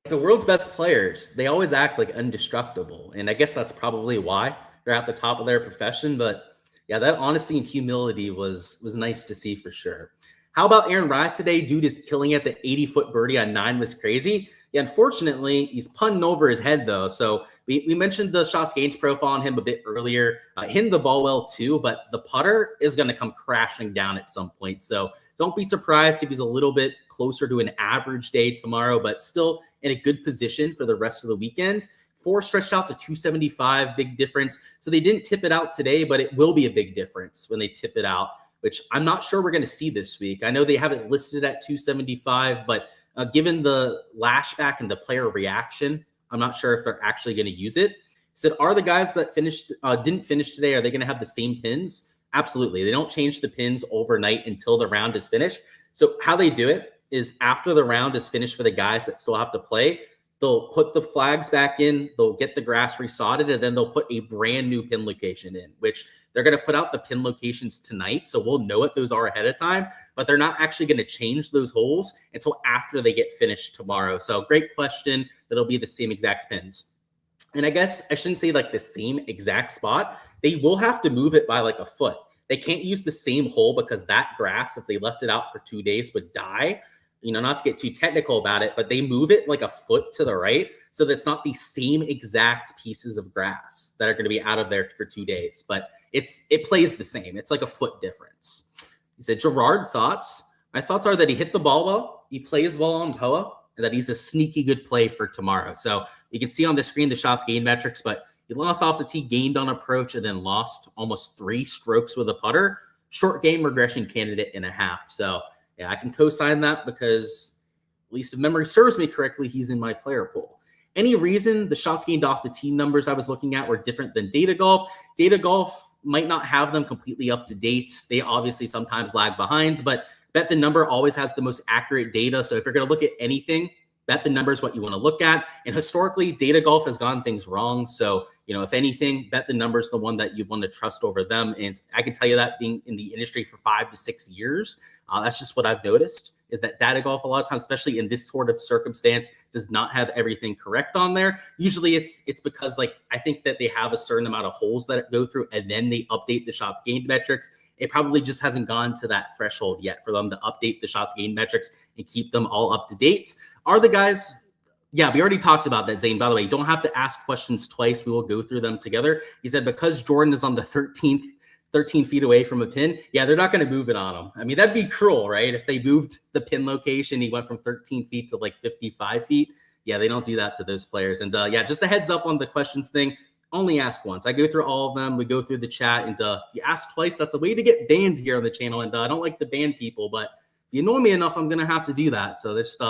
the world's best players, they always act like indestructible. And I guess that's probably why they're at the top of their profession. But yeah, that honesty and humility was nice to see for sure. How about Aaron Rai today? Dude is killing it. The 80-foot birdie on 9 was crazy. Yeah, unfortunately, he's punting over his head, though. So We mentioned the shots gained profile on him a bit earlier. Hitting the ball well too, but the putter is going to come crashing down at some point. So don't be surprised if he's a little bit closer to an average day tomorrow, but still in a good position for the rest of the weekend. 4 stretched out to 275, big difference. So they didn't tip it out today, but it will be a big difference when they tip it out, which I'm not sure we're going to see this week. I know they have it listed at 275, but given the lashback and the player reaction, I'm not sure if they're actually going to use it. He said, are the guys that didn't finish today, are they going to have the same pins? Absolutely. They don't change the pins overnight until the round is finished. So how they do it is after the round is finished for the guys that still have to play, they'll put the flags back in, they'll get the grass resodded, and then they'll put a brand new pin location in, which they're going to put out the pin locations tonight. So we'll know what those are ahead of time, but they're not actually going to change those holes until after they get finished tomorrow. So great question. That'll be the same exact pins. And I guess I shouldn't say like the same exact spot. They will have to move it by like a foot. They can't use the same hole because that grass, if they left it out for 2 days, would die. Not to get too technical about it, but they move it like a foot to the right so that's not the same exact pieces of grass that are going to be out of there for 2 days. But it plays the same. It's like a foot difference. He said, Gerard, thoughts? My thoughts are that he hit the ball well, he plays well on POA, and that he's a sneaky good play for tomorrow. So you can see on the screen the shots gained metrics, but he lost off the tee, gained on approach, and then lost almost 3 strokes with a putter. Short game regression candidate and a half. So yeah, I can co-sign that because, at least if memory serves me correctly, he's in my player pool. Any reason the shots gained off the tee numbers I was looking at were different than Data Golf? Data Golf might not have them completely up to date. They obviously sometimes lag behind, but Bet the Number always has the most accurate data. So if you're going to look at anything, Bet the Number is what you want to look at. And historically, Data Golf has gotten things wrong. So, if anything, Bet the Number is the one that you want to trust over them. And I can tell you that being in the industry for 5 to 6 years, that's just what I've noticed, is that Data Golf a lot of times, especially in this sort of circumstance, does not have everything correct on there. Usually it's because I think that they have a certain amount of holes that go through and then they update the shots gained metrics. It probably just hasn't gone to that threshold yet for them to update the shots gained metrics and keep them all up to date. Are the guys... Yeah, we already talked about that, Zane. By the way, you don't have to ask questions twice. We will go through them together. He said because Jordan is on the 13 feet away from a pin, yeah, they're not going to move it on him. I mean, that'd be cruel, right? If they moved the pin location, he went from 13 feet to 55 feet. Yeah, they don't do that to those players. And yeah, just a heads up on the questions thing. Only ask once. I go through all of them. We go through the chat. And if you ask twice, that's a way to get banned here on the channel. And I don't like to ban people, but if you annoy me enough, I'm going to have to do that. So just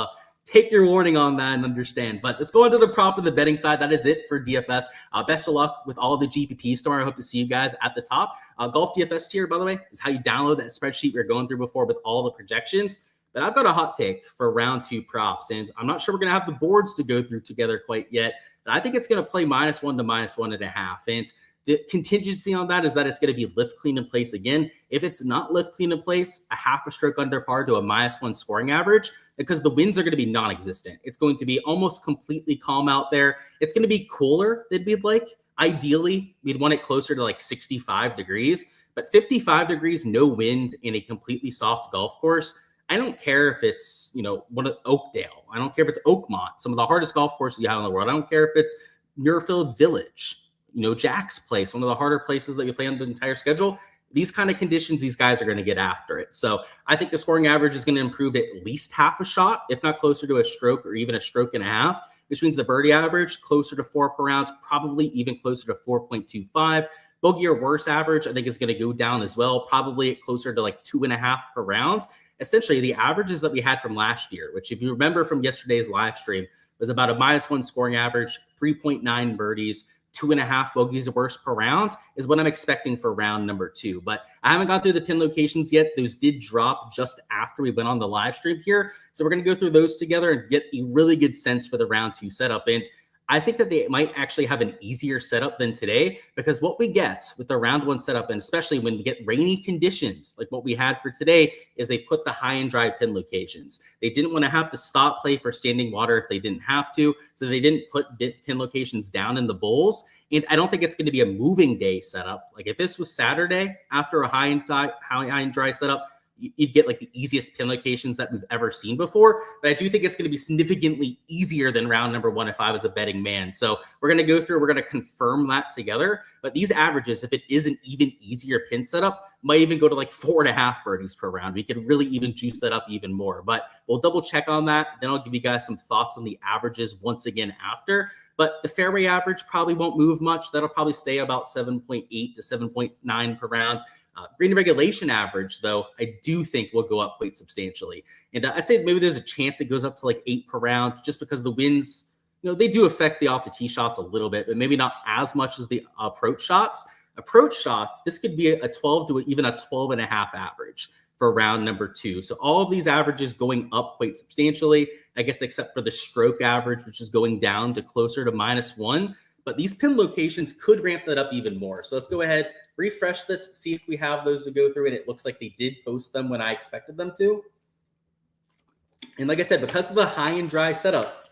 take your warning on that and understand. But let's go into the prop and the betting side. That is it for DFS. Best of luck with all the GPPs tomorrow. I hope to see you guys at the top. Golf DFS tier, by the way, is how you download that spreadsheet we were going through before with all the projections. But I've got a hot take for round 2 props. And I'm not sure we're going to have the boards to go through together quite yet. But I think it's going to play -1 to -1.5. And the contingency on that is that it's going to be lift clean in place again. If it's not lift clean in place, a half a stroke under par to a -1 scoring average, because the winds are going to be non-existent. It's going to be almost completely calm out there. It's going to be cooler than we'd like. Ideally, we'd want it closer to 65 degrees, but 55 degrees, no wind in a completely soft golf course. I don't care if it's, Oakdale. I don't care if it's Oakmont, some of the hardest golf courses you have in the world. I don't care if it's Muirfield Village, Jack's Place, one of the harder places that you play on the entire schedule. These kind of conditions, these guys are going to get after it. So I think the scoring average is going to improve at least half a shot, if not closer to a stroke or even a stroke and a half, which means the birdie average closer to 4 per round, probably even closer to 4.25. Bogey or worse average, I think, is going to go down as well, probably closer to 2.5 per round. Essentially, the averages that we had from last year, which if you remember from yesterday's live stream, was about a -1 scoring average, 3.9 birdies, 2.5 bogeys or worse per round is what I'm expecting for round number 2. But I haven't gone through the pin locations yet. Those did drop just after we went on the live stream here. So we're going to go through those together and get a really good sense for the round 2 setup. And I think that they might actually have an easier setup than today, because what we get with the round 1 setup, and especially when we get rainy conditions like what we had for today, is they put the high and dry pin locations. They didn't want to have to stop play for standing water if they didn't have to, so they didn't put pin locations down in the bowls. And I don't think it's going to be a moving day setup. Like if this was Saturday after a high and dry setup, you'd get like the easiest pin locations that we've ever seen before. But I do think it's going to be significantly easier than round number 1 if I was a betting man. So we're going to go through, we're going to confirm that together. But these averages, if it is an even easier pin setup, might even go to like 4.5 birdies per round. We could really even juice that up even more. But we'll double check on that. Then I'll give you guys some thoughts on the averages once again after. But the fairway average probably won't move much. That'll probably stay about 7.8 to 7.9 per round. Green regulation average, though, I do think will go up quite substantially. And I'd say maybe there's a chance it goes up to like 8 per round just because the winds, they do affect the off the tee shots a little bit, but maybe not as much as the approach shots. Approach shots, this could be a 12 to even a 12.5 average for round number 2. So all of these averages going up quite substantially, I guess, except for the stroke average, which is going down to closer to -1. But these pin locations could ramp that up even more. So let's go ahead, refresh this, see if we have those to go through. And it looks like they did post them when I expected them to. And like I said, because of the high and dry setup,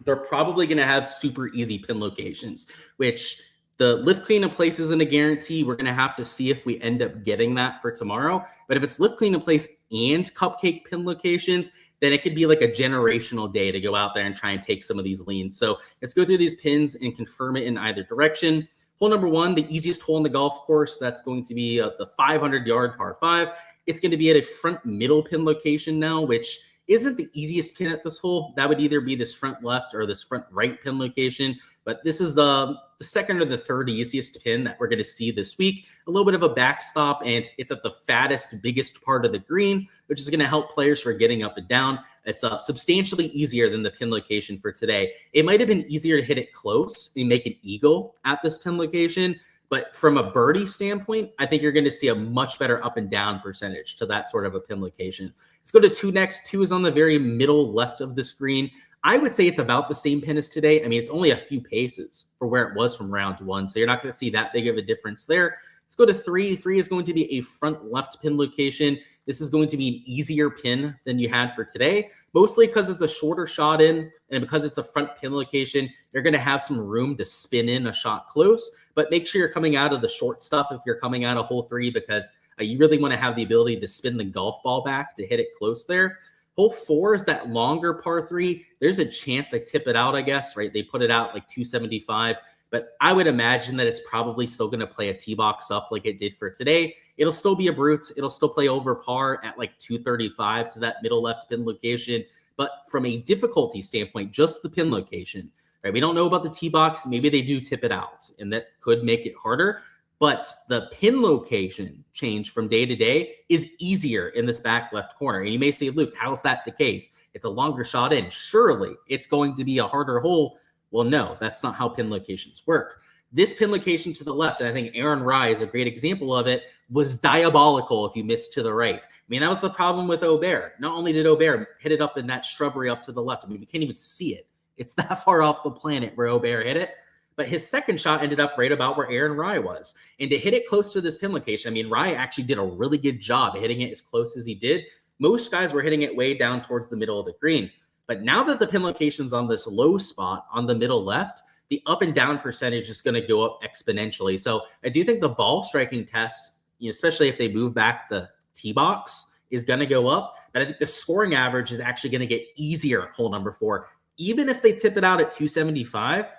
they're probably going to have super easy pin locations, which the lift clean in place isn't a guarantee. We're going to have to see if we end up getting that for tomorrow. But if it's lift clean in place and cupcake pin locations, then it could be like a generational day to go out there and try and take some of these leans. So let's go through these pins and confirm it in either direction. Hole number 1, the easiest hole in the golf course, that's going to be the 500-yard par 5. It's going to be at a front middle pin location now, which isn't the easiest pin at this hole. That would either be this front left or this front right pin location. But this is the second or the third easiest pin that we're going to see this week. A little bit of a backstop, and it's at the fattest, biggest part of the green, which is going to help players for getting up and down. It's substantially easier than the pin location for today. It might have been easier to hit it close and make an eagle at this pin location, but from a birdie standpoint, I think you're going to see a much better up and down percentage to that sort of a pin location. Let's go to 2 next. 2 is on the very middle left of the screen. I would say it's about the same pin as today. I mean, it's only a few paces for where it was from round 1, so you're not going to see that big of a difference there. Let's go to 3. 3 is going to be a front left pin location. This is going to be an easier pin than you had for today, mostly because it's a shorter shot in, and because it's a front pin location, you're going to have some room to spin in a shot close, but make sure you're coming out of the short stuff if you're coming out of hole 3, because you really want to have the ability to spin the golf ball back to hit it close there. Hole 4 is that longer par 3. There's a chance they tip it out, I guess, right? They put it out like 275, but I would imagine that it's probably still going to play a tee box up like it did for today. It'll still be a brute. It'll still play over par at like 235 to that middle left pin location. But from a difficulty standpoint, just the pin location, right? We don't know about the tee box. Maybe they do tip it out, and that could make it harder. But the pin location change from day to day is easier in this back left corner. And you may say, Luke, how's that the case? It's a longer shot in. Surely it's going to be a harder hole. Well, no, that's not how pin locations work. This pin location to the left, and I think Aaron Rye is a great example of it, was diabolical if you missed to the right. I mean, that was the problem with Aubert. Not only did Aubert hit it up in that shrubbery up to the left, I mean, we can't even see it. It's that far off the planet where Aubert hit it. But his second shot ended up right about where Aaron Rye was. And to hit it close to this pin location, I mean, Rye actually did a really good job hitting it as close as he did. Most guys were hitting it way down towards the middle of the green. But now that the pin location's on this low spot on the middle left, the up and down percentage is going to go up exponentially. So I do think the ball striking test, especially if they move back the tee box, is going to go up. But I think the scoring average is actually going to get easier at hole number 4. Even if they tip it out at 275,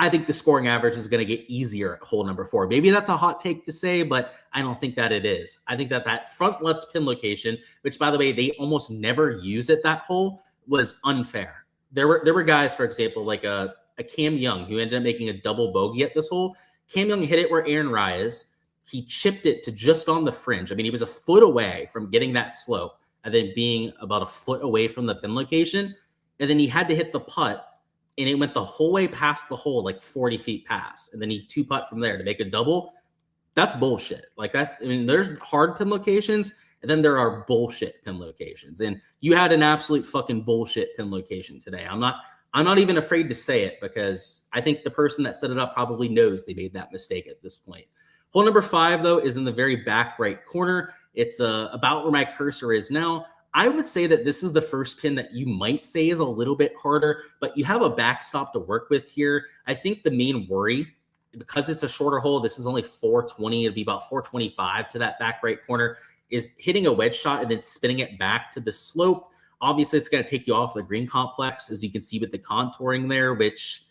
I think the scoring average is going to get easier at hole number 4. Maybe that's a hot take to say, but I don't think that it is. I think that front left pin location, which, by the way, they almost never use at that hole, was unfair. There were guys, for example, like a Cam Young, who ended up making a double bogey at this hole. Cam Young hit it where Aaron Rye is. He chipped it to just on the fringe. I mean, he was a foot away from getting that slope and then being about a foot away from the pin location. And then he had to hit the putt, and it went the whole way past the hole, like 40 feet past. And then he 2-putt from there to make a double. That's bullshit. Like that. I mean, there's hard pin locations, and then there are bullshit pin locations. And you had an absolute fucking bullshit pin location today. I'm not even afraid to say it, because I think the person that set it up probably knows they made that mistake at this point. Hole number 5, though, is in the very back right corner. It's about where my cursor is now. I would say that this is the first pin that you might say is a little bit harder, but you have a backstop to work with here. I think the main worry, because it's a shorter hole, this is only 420. It'd be about 425 to that back right corner. is hitting a wedge shot and then spinning it back to the slope. Obviously, it's going to take you off the green complex, as you can see with the contouring there, which,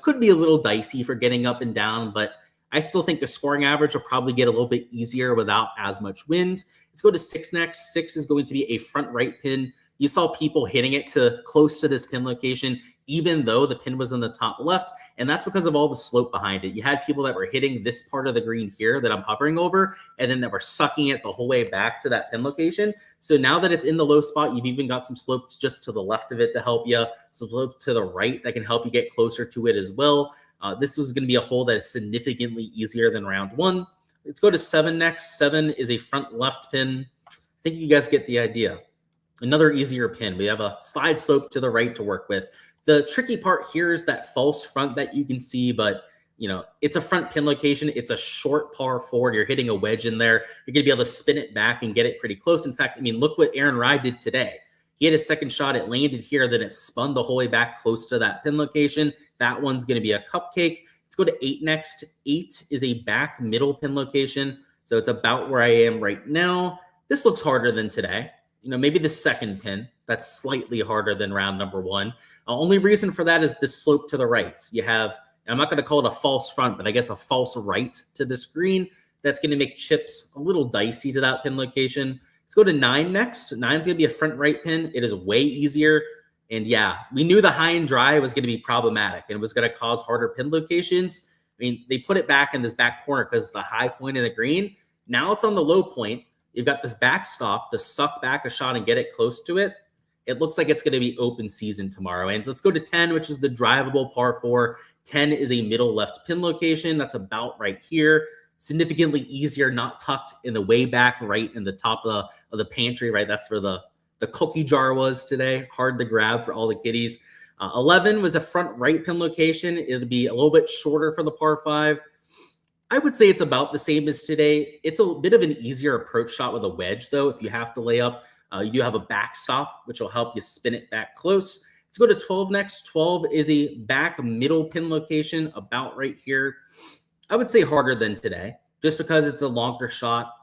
could be a little dicey for getting up and down, but I still think the scoring average will probably get a little bit easier without as much wind. Let's go to 6 next. 6 is going to be a front right pin. You saw people hitting it to close to this pin location, even though the pin was in the top left, and that's because of all the slope behind it. You had people that were hitting this part of the green here that I'm hovering over, and then that were sucking it the whole way back to that pin location. So now that it's in the low spot, you've even got some slopes just to the left of it to help you, some slopes to the right that can help you get closer to it as well. This was going to be a hole that is significantly easier than round 1. Let's go to 7 next. 7 is a front left pin. I think you guys get the idea. Another easier pin. We have a slide slope to the right to work with. The tricky part here is that false front that you can see, but it's a front pin location. It's a short par 4. You're hitting a wedge in there. You're going to be able to spin it back and get it pretty close. In fact, look what Aaron Rye did today. He had his second shot. It landed here. Then it spun the whole way back close to that pin location. That one's going to be a cupcake. Let's go to 8 next. 8 is a back middle pin location. So it's about where I am right now. This looks harder than today. Maybe the second pin. That's slightly harder than round number 1. Only reason for that is the slope to the right. You have, I'm not going to call it a false front, but I guess a false right to the screen. That's going to make chips a little dicey to that pin location. Let's go to 9 next. 9's going to be a front right pin. It is way easier. And yeah, we knew the high and dry was going to be problematic and it was going to cause harder pin locations. They put it back in this back corner because the high point in the green. Now it's on the low point. You've got this backstop to suck back a shot and get it close to it. It looks like it's going to be open season tomorrow. And let's go to 10, which is the drivable par 4. 10 is a middle left pin location. That's about right here. Significantly easier, not tucked in the way back right in the top of the pantry, right? That's where the cookie jar was today. Hard to grab for all the kiddies. 11 was a front right pin location. It'll be a little bit shorter for the par 5. I would say it's about the same as today. It's a bit of an easier approach shot with a wedge, though. If you have to lay up, you do have a backstop, which will help you spin it back close. Let's go to 12 next. 12 is a back middle pin location, about right here. I would say harder than today, just because it's a longer shot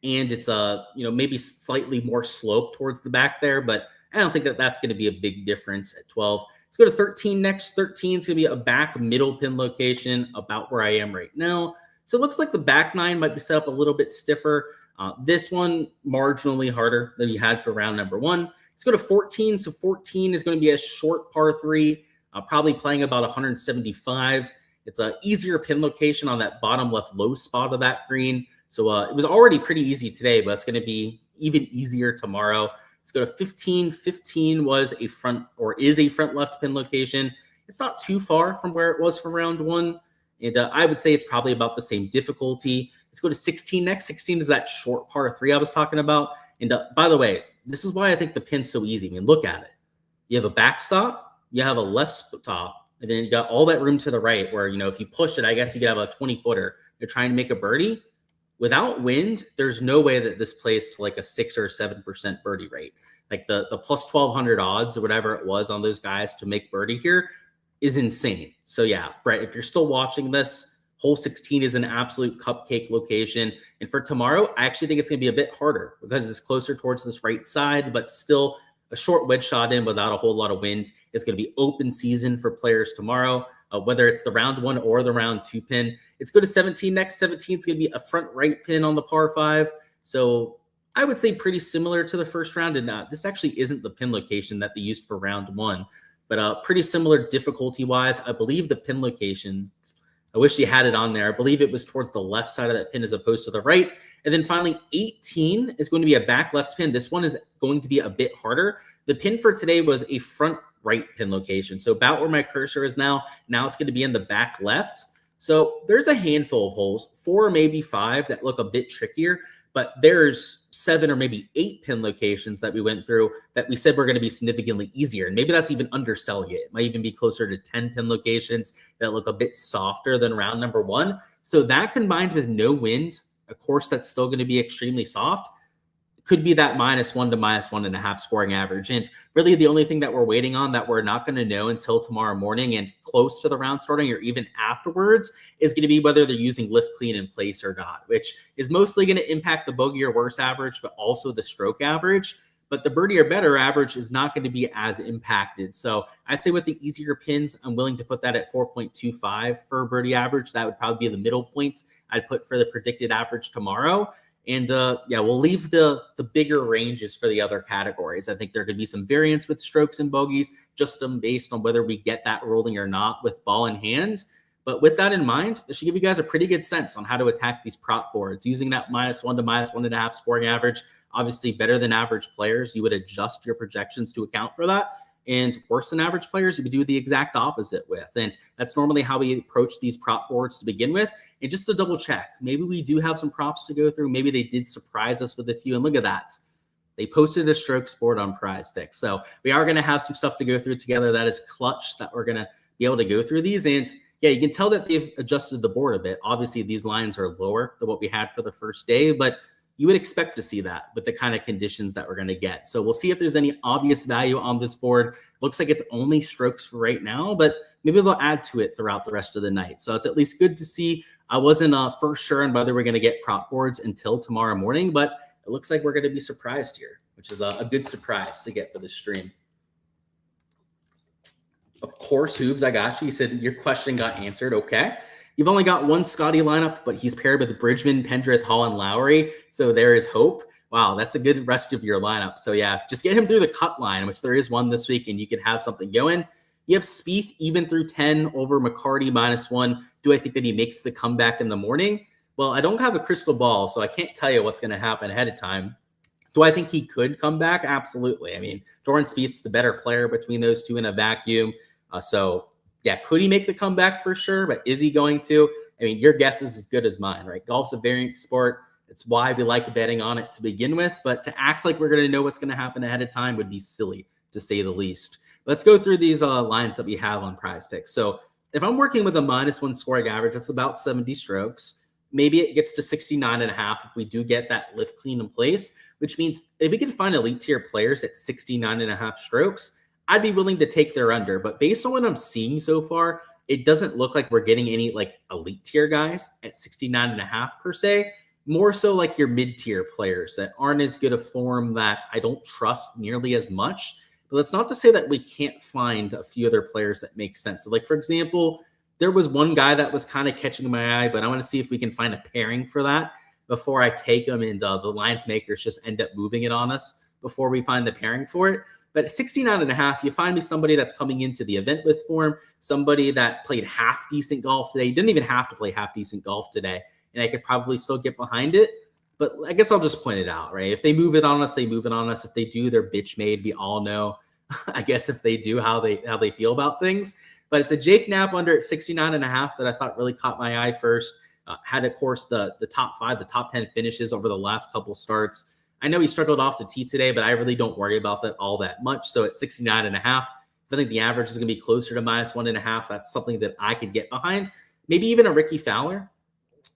and it's maybe slightly more slope towards the back there, but I don't think that that's going to be a big difference at 12. Let's go to 13 next. 13 is going to be a back middle pin location, about where I am right now. So it looks like the back 9 might be set up a little bit stiffer. This one marginally harder than you had for round number 1. Let's go to 14. So 14 is going to be a short par 3, probably playing about 175. It's an easier pin location on that bottom left low spot of that green. So it was already pretty easy today, but it's going to be even easier tomorrow. Let's go to 15. 15 was a front or is a front left pin location. It's not too far from where it was for round 1. And I would say it's probably about the same difficulty. Let's go to 16 next. 16 is that short par 3 I was talking about. And by the way, this is why I think the pin's so easy. Look at it. You have a backstop, you have a left stop, and then you got all that room to the right where, if you push it, I guess you could have a 20-footer. You're trying to make a birdie. Without wind, there's no way that this plays to like a 6 or 7% birdie rate. Like the plus 1,200 odds or whatever it was on those guys to make birdie here is insane. So yeah, Brett, if you're still watching this, hole 16 is an absolute cupcake location. And for tomorrow, I actually think it's going to be a bit harder because it's closer towards this right side, but still a short wedge shot in without a whole lot of wind. It's going to be open season for players tomorrow, whether it's the round 1 or the round 2 pin. Let's go to 17 next. 17 is going to be a front right pin on the par 5. So I would say pretty similar to the first round. And this actually isn't the pin location that they used for round 1, but pretty similar difficulty-wise. I believe the pin location, I wish you had it on there. I believe it was towards the left side of that pin as opposed to the right. And then finally, 18 is going to be a back left pin. This one is going to be a bit harder. The pin for today was a front right pin location. So about where my cursor is now it's going to be in the back left. So there's a handful of holes, 4 or maybe 5 that look a bit trickier, but there's 7 or maybe 8 pin locations that we went through that we said were going to be significantly easier. And maybe that's even underselling it. It might even be closer to 10 pin locations that look a bit softer than round number 1. So that combined with no wind, a course that's still going to be extremely soft, could be that -1 to -1.5 scoring average. And really the only thing that we're waiting on that we're not going to know until tomorrow morning and close to the round starting or even afterwards is going to be whether they're using lift clean in place or not, which is mostly going to impact the bogey or worse average, but also the stroke average. But the birdie or better average is not going to be as impacted. So I'd say with the easier pins, I'm willing to put that at 4.25 for a birdie average. That would probably be the middle point I'd put for the predicted average tomorrow. And yeah, we'll leave the bigger ranges for the other categories. I think there could be some variance with strokes and bogeys, just based on whether we get that rolling or not with ball in hand. But with that in mind, this should give you guys a pretty good sense on how to attack these prop boards. Using that -1 to -1.5 scoring average, obviously better than average players, you would adjust your projections to account for that. And worse than average players, you would do the exact opposite with. And that's normally how we approach these prop boards to begin with. And just to double check, maybe we do have some props to go through. Maybe they did surprise us with a few. And look at that. They posted a strokes board on Prize Picks. So we are going to have some stuff to go through together. That is clutch that we're going to be able to go through these. And yeah, you can tell that they've adjusted the board a bit. Obviously, these lines are lower than what we had for the first day, but you would expect to see that with the kind of conditions that we're going to get. So we'll see if there's any obvious value on this board. Looks like it's only strokes for right now, but maybe they'll add to it throughout the rest of the night. So it's at least good to see. I wasn't for sure on whether we're going to get prop boards until tomorrow morning, but it looks like we're going to be surprised here, which is a good surprise to get for the stream. Of course, Hoobs, I got you. You said your question got answered. Okay. You've only got one Scotty lineup, but he's paired with Bridgman, Pendrith, Hall, and Lowry. So there is hope. Wow, that's a good rest of your lineup. So yeah, just get him through the cut line, which there is one this week, and you can have something going. You have Spieth even through 10 over McCarty -1. Do I think that he makes the comeback in the morning? Well, I don't have a crystal ball, so I can't tell you what's going to happen ahead of time. Do I think he could come back? Absolutely. I mean, Jordan Spieth's the better player between those two in a vacuum. So yeah, could he make the comeback for sure? But is he going to? I mean, your guess is as good as mine, right? Golf's a variant sport. It's why we like betting on it to begin with. But to act like we're going to know what's going to happen ahead of time would be silly, to say the least. Let's go through these lines that we have on Prize Picks. So if I'm working with a -1 scoring average, that's about 70 strokes. Maybe it gets to 69.5 if we do get that lift clean in place, which means if we can find elite tier players at 69.5 strokes, I'd be willing to take their under. But based on what I'm seeing so far, it doesn't look like we're getting any like elite tier guys at 69.5 per se. More so like your mid-tier players that aren't as good a form, that I don't trust nearly as much. But that's not to say that we can't find a few other players that make sense. So like, for example, there was one guy that was kind of catching my eye, but I want to see if we can find a pairing for that before I take him, and the lines makers just end up moving it on us before we find the pairing for it. But at 69.5, you find me somebody that's coming into the event with form, somebody that played half decent golf today. Didn't even have to play half decent golf today, and I could probably still get behind it. But I guess I'll just point it out, right? If they move it on us, they move it on us. If they do, they're bitch made. We all know, I guess, if they do, how they feel about things. But it's a Jake Knapp under at 69.5 that I thought really caught my eye first. Had, of course, the top 5, the top 10 finishes over the last couple starts. I know he struggled off the tee today, but I really don't worry about that all that much. So at 69.5, I think the average is going to be closer to -1.5. That's something that I could get behind. Maybe even a Ricky Fowler.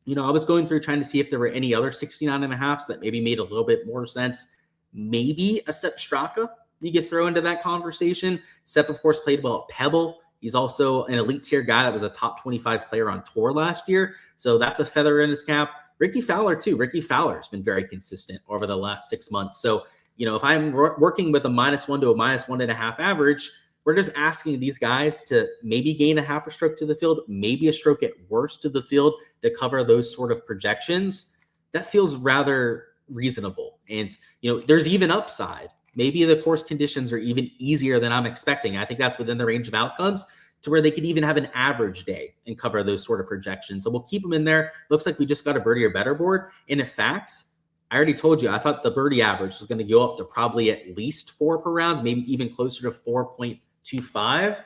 You know, I was going through trying to see if there were any other 69.5s that maybe made a little bit more sense. Maybe a Sepp Straka you could throw into that conversation. Sepp, of course, played well at Pebble. He's also an elite tier guy that was a top 25 player on tour last year. So that's a feather in his cap. Ricky Fowler, too. Ricky Fowler has been very consistent over the last 6 months. So, you know, if I'm working with a -1 to a -1.5 average, we're just asking these guys to maybe gain a half a stroke to the field, maybe a stroke at worst to the field to cover those sort of projections. That feels rather reasonable. And, you know, there's even upside. Maybe the course conditions are even easier than I'm expecting. I think that's within the range of outcomes to where they could even have an average day and cover those sort of projections. So we'll keep them in there. Looks like we just got a birdie or better board. And in fact, I already told you, I thought the birdie average was going to go up to probably at least 4 per round, maybe even closer to 4.25.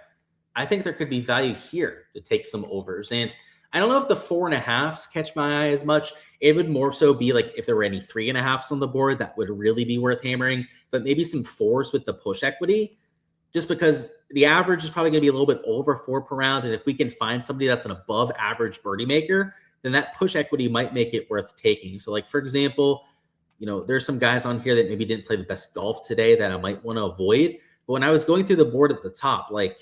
I think there could be value here to take some overs. And I don't know if the 4.5s catch my eye as much. It would more so be like if there were any 3.5s on the board, that would really be worth hammering, but maybe some 4s with the push equity, just because the average is probably going to be a little bit over 4 per round. And if we can find somebody that's an above average birdie maker, then that push equity might make it worth taking. So like, for example, there's some guys on here that maybe didn't play the best golf today that I might want to avoid. But when I was going through the board at the top, like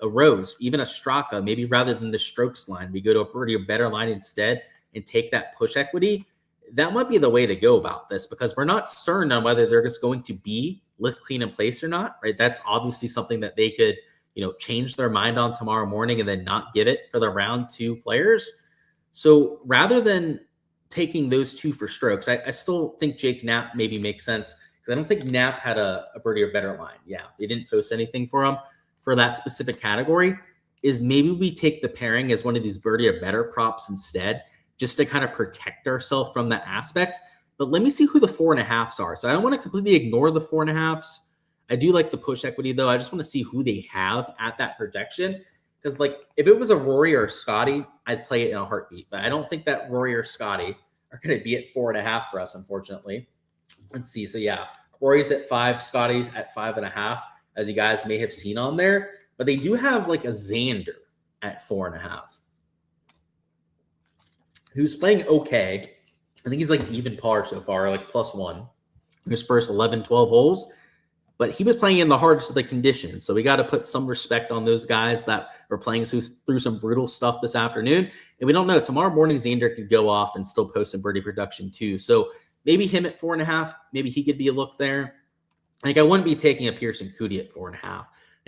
a Rose, even a Straka, maybe rather than the strokes line, we go to a birdie or better line instead and take that push equity. That might be the way to go about this, because we're not certain on whether they're just going to be lift clean in place or not, right? That's obviously something that they could, change their mind on tomorrow morning and then not give it for the round 2 players. So rather than taking those 2 for strokes, I still think Jake Knapp maybe makes sense, because I don't think Knapp had a birdie or better line. Yeah, they didn't post anything for him for that specific category. Is maybe we take the pairing as one of these birdie or better props instead, just to kind of protect ourselves from that aspect. But let me see who the 4.5s are. So I don't want to completely ignore the 4.5s. I do like the push equity, though. I just want to see who they have at that projection. Because, if it was a Rory or a Scotty, I'd play it in a heartbeat. But I don't think that Rory or Scotty are going to be at 4.5 for us, unfortunately. Let's see. So, yeah, Rory's at 5, Scotty's at 5.5, as you guys may have seen on there. But they do have, a Xander at 4.5, who's playing okay. I think he's, even par so far, +1. His first 11, 12 holes. But he was playing in the hardest of the conditions. So we got to put some respect on those guys that were playing through some brutal stuff this afternoon. And we don't know. Tomorrow morning, Xander could go off and still post some birdie production too. So maybe him at 4.5. Maybe he could be a look there. I wouldn't be taking a Pearson Coody at 4.5.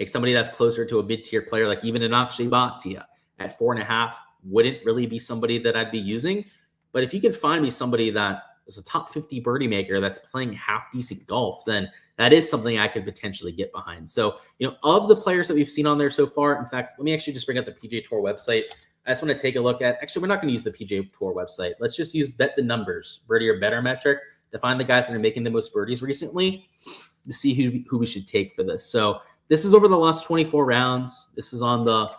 Somebody that's closer to a mid-tier player, like even an Akshay Bhatia at 4.5 wouldn't really be somebody that I'd be using. But if you can find me somebody that is a top 50 birdie maker that's playing half decent golf, then that is something I could potentially get behind. So, of the players that we've seen on there so far, in fact, let me actually just bring up the PGA Tour website. I just want to take a look at, actually, we're not going to use the PGA Tour website. Let's just use Bet the Numbers, birdie or better metric, to find the guys that are making the most birdies recently, to see who we should take for this. So this is over the last 24 rounds. This is on the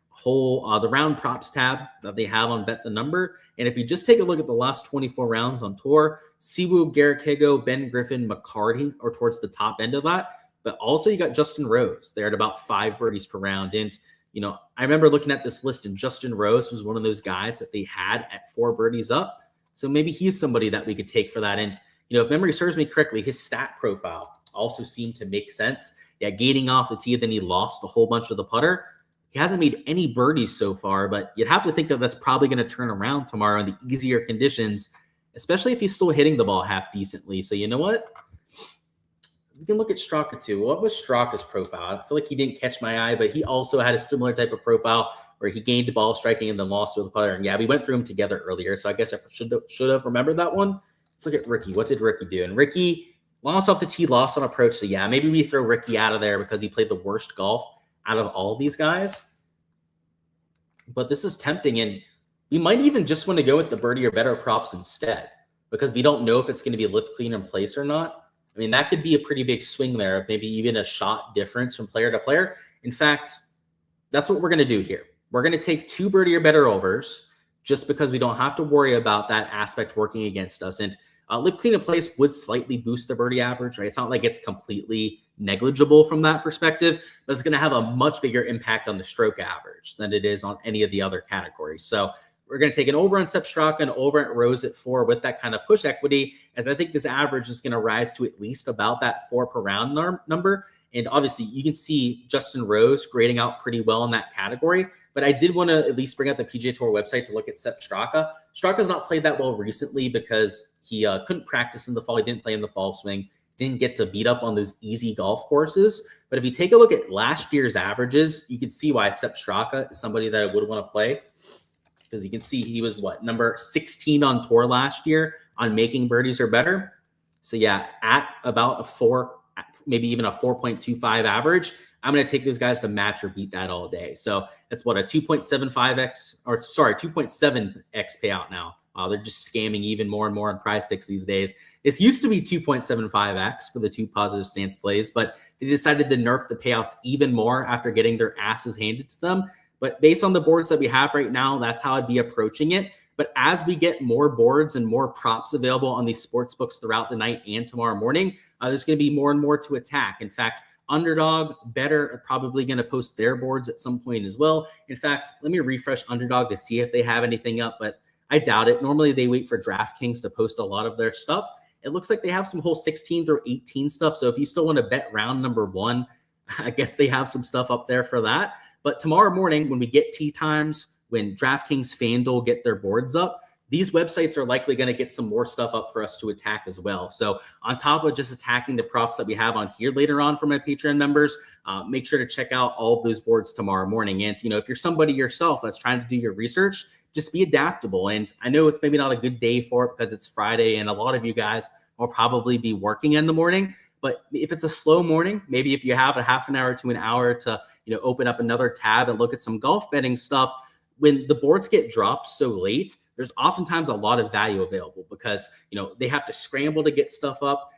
whole, the round props tab that they have on Bet the Number. And if you just take a look at the last 24 rounds on tour, Siwoo, Garrett Higo, Ben Griffin, McCarty are towards the top end of that. But also you got Justin Rose there at about 5 birdies per round. And, I remember looking at this list, and Justin Rose was one of those guys that they had at 4 birdies up. So maybe he's somebody that we could take for that. And, if memory serves me correctly, his stat profile also seemed to make sense. Yeah, gaining off the tee, then he lost a whole bunch of the putter. He hasn't made any birdies so far, but you'd have to think that that's probably going to turn around tomorrow in the easier conditions, especially if he's still hitting the ball half decently. So you know what? We can look at Straka too. What was Straka's profile? I feel like he didn't catch my eye, but he also had a similar type of profile where he gained the ball striking and then lost with the putter. And yeah, we went through him together earlier, so I guess I should have remembered that one. Let's look at Ricky. What did Ricky do? And Ricky lost off the tee, lost on approach. So yeah, maybe we throw Ricky out of there because he played the worst golf out of all of these guys. But this is tempting, and we might even just want to go with the birdie or better props instead, because we don't know if it's going to be lift clean in place or not. I mean, that could be a pretty big swing there, maybe even a shot difference from player to player. In fact, that's what we're going to do here. We're going to take 2 birdie or better overs just because we don't have to worry about that aspect working against us. And lift clean in place would slightly boost the birdie average, right? It's not like it's completely negligible from that perspective, but it's going to have a much bigger impact on the stroke average than it is on any of the other categories. So we're going to take an over on Sepp Straka and over at Rose at 4 with that kind of push equity, as I think this average is going to rise to at least about that 4 per round number. And obviously you can see Justin Rose grading out pretty well in that category, but I did want to at least bring out the PGA Tour website to look at Sepp Straka. Straka's not played that well recently because he couldn't practice in the fall. He didn't play in the fall swing, didn't get to beat up on those easy golf courses. But if you take a look at last year's averages, you can see why Sepp Straka is somebody that I would want to play, because you can see he was number 16 on tour last year on making birdies or better. So yeah, at about a 4, maybe even a 4.25 average, I'm going to take those guys to match or beat that all day. So that's what, a 2.75x, or sorry, 2.7x payout now. They're just scamming even more and more on Prize Picks these days. This used to be 2.75x for the 2 positive stance plays, but they decided to nerf the payouts even more after getting their asses handed to them. But based on the boards that we have right now, that's how I'd be approaching it. But as we get more boards and more props available on these sports books throughout the night and tomorrow morning, there's going to be more and more to attack. In fact, Underdog, Better are probably going to post their boards at some point as well. In fact, let me refresh Underdog to see if they have anything up, but I doubt it. Normally they wait for Draftkings to post a lot of their stuff. it looks like they have some whole 16 through 18 stuff. So if you still want to bet round number 1, I guess they have some stuff up there for that. But tomorrow morning, when we get tee times, when DraftKings, Fanduel get their boards up, these websites are likely going to get some more stuff up for us to attack as well. So on top of just attacking the props that we have on here later on for my Patreon members, make sure to check out all of those boards tomorrow morning. And, if you're somebody yourself that's trying to do your research, just be adaptable. And I know it's maybe not a good day for it because it's Friday and a lot of you guys will probably be working in the morning. But if it's a slow morning, maybe if you have a half an hour to an hour to, open up another tab and look at some golf betting stuff, when the boards get dropped so late, there's oftentimes a lot of value available because, they have to scramble to get stuff up.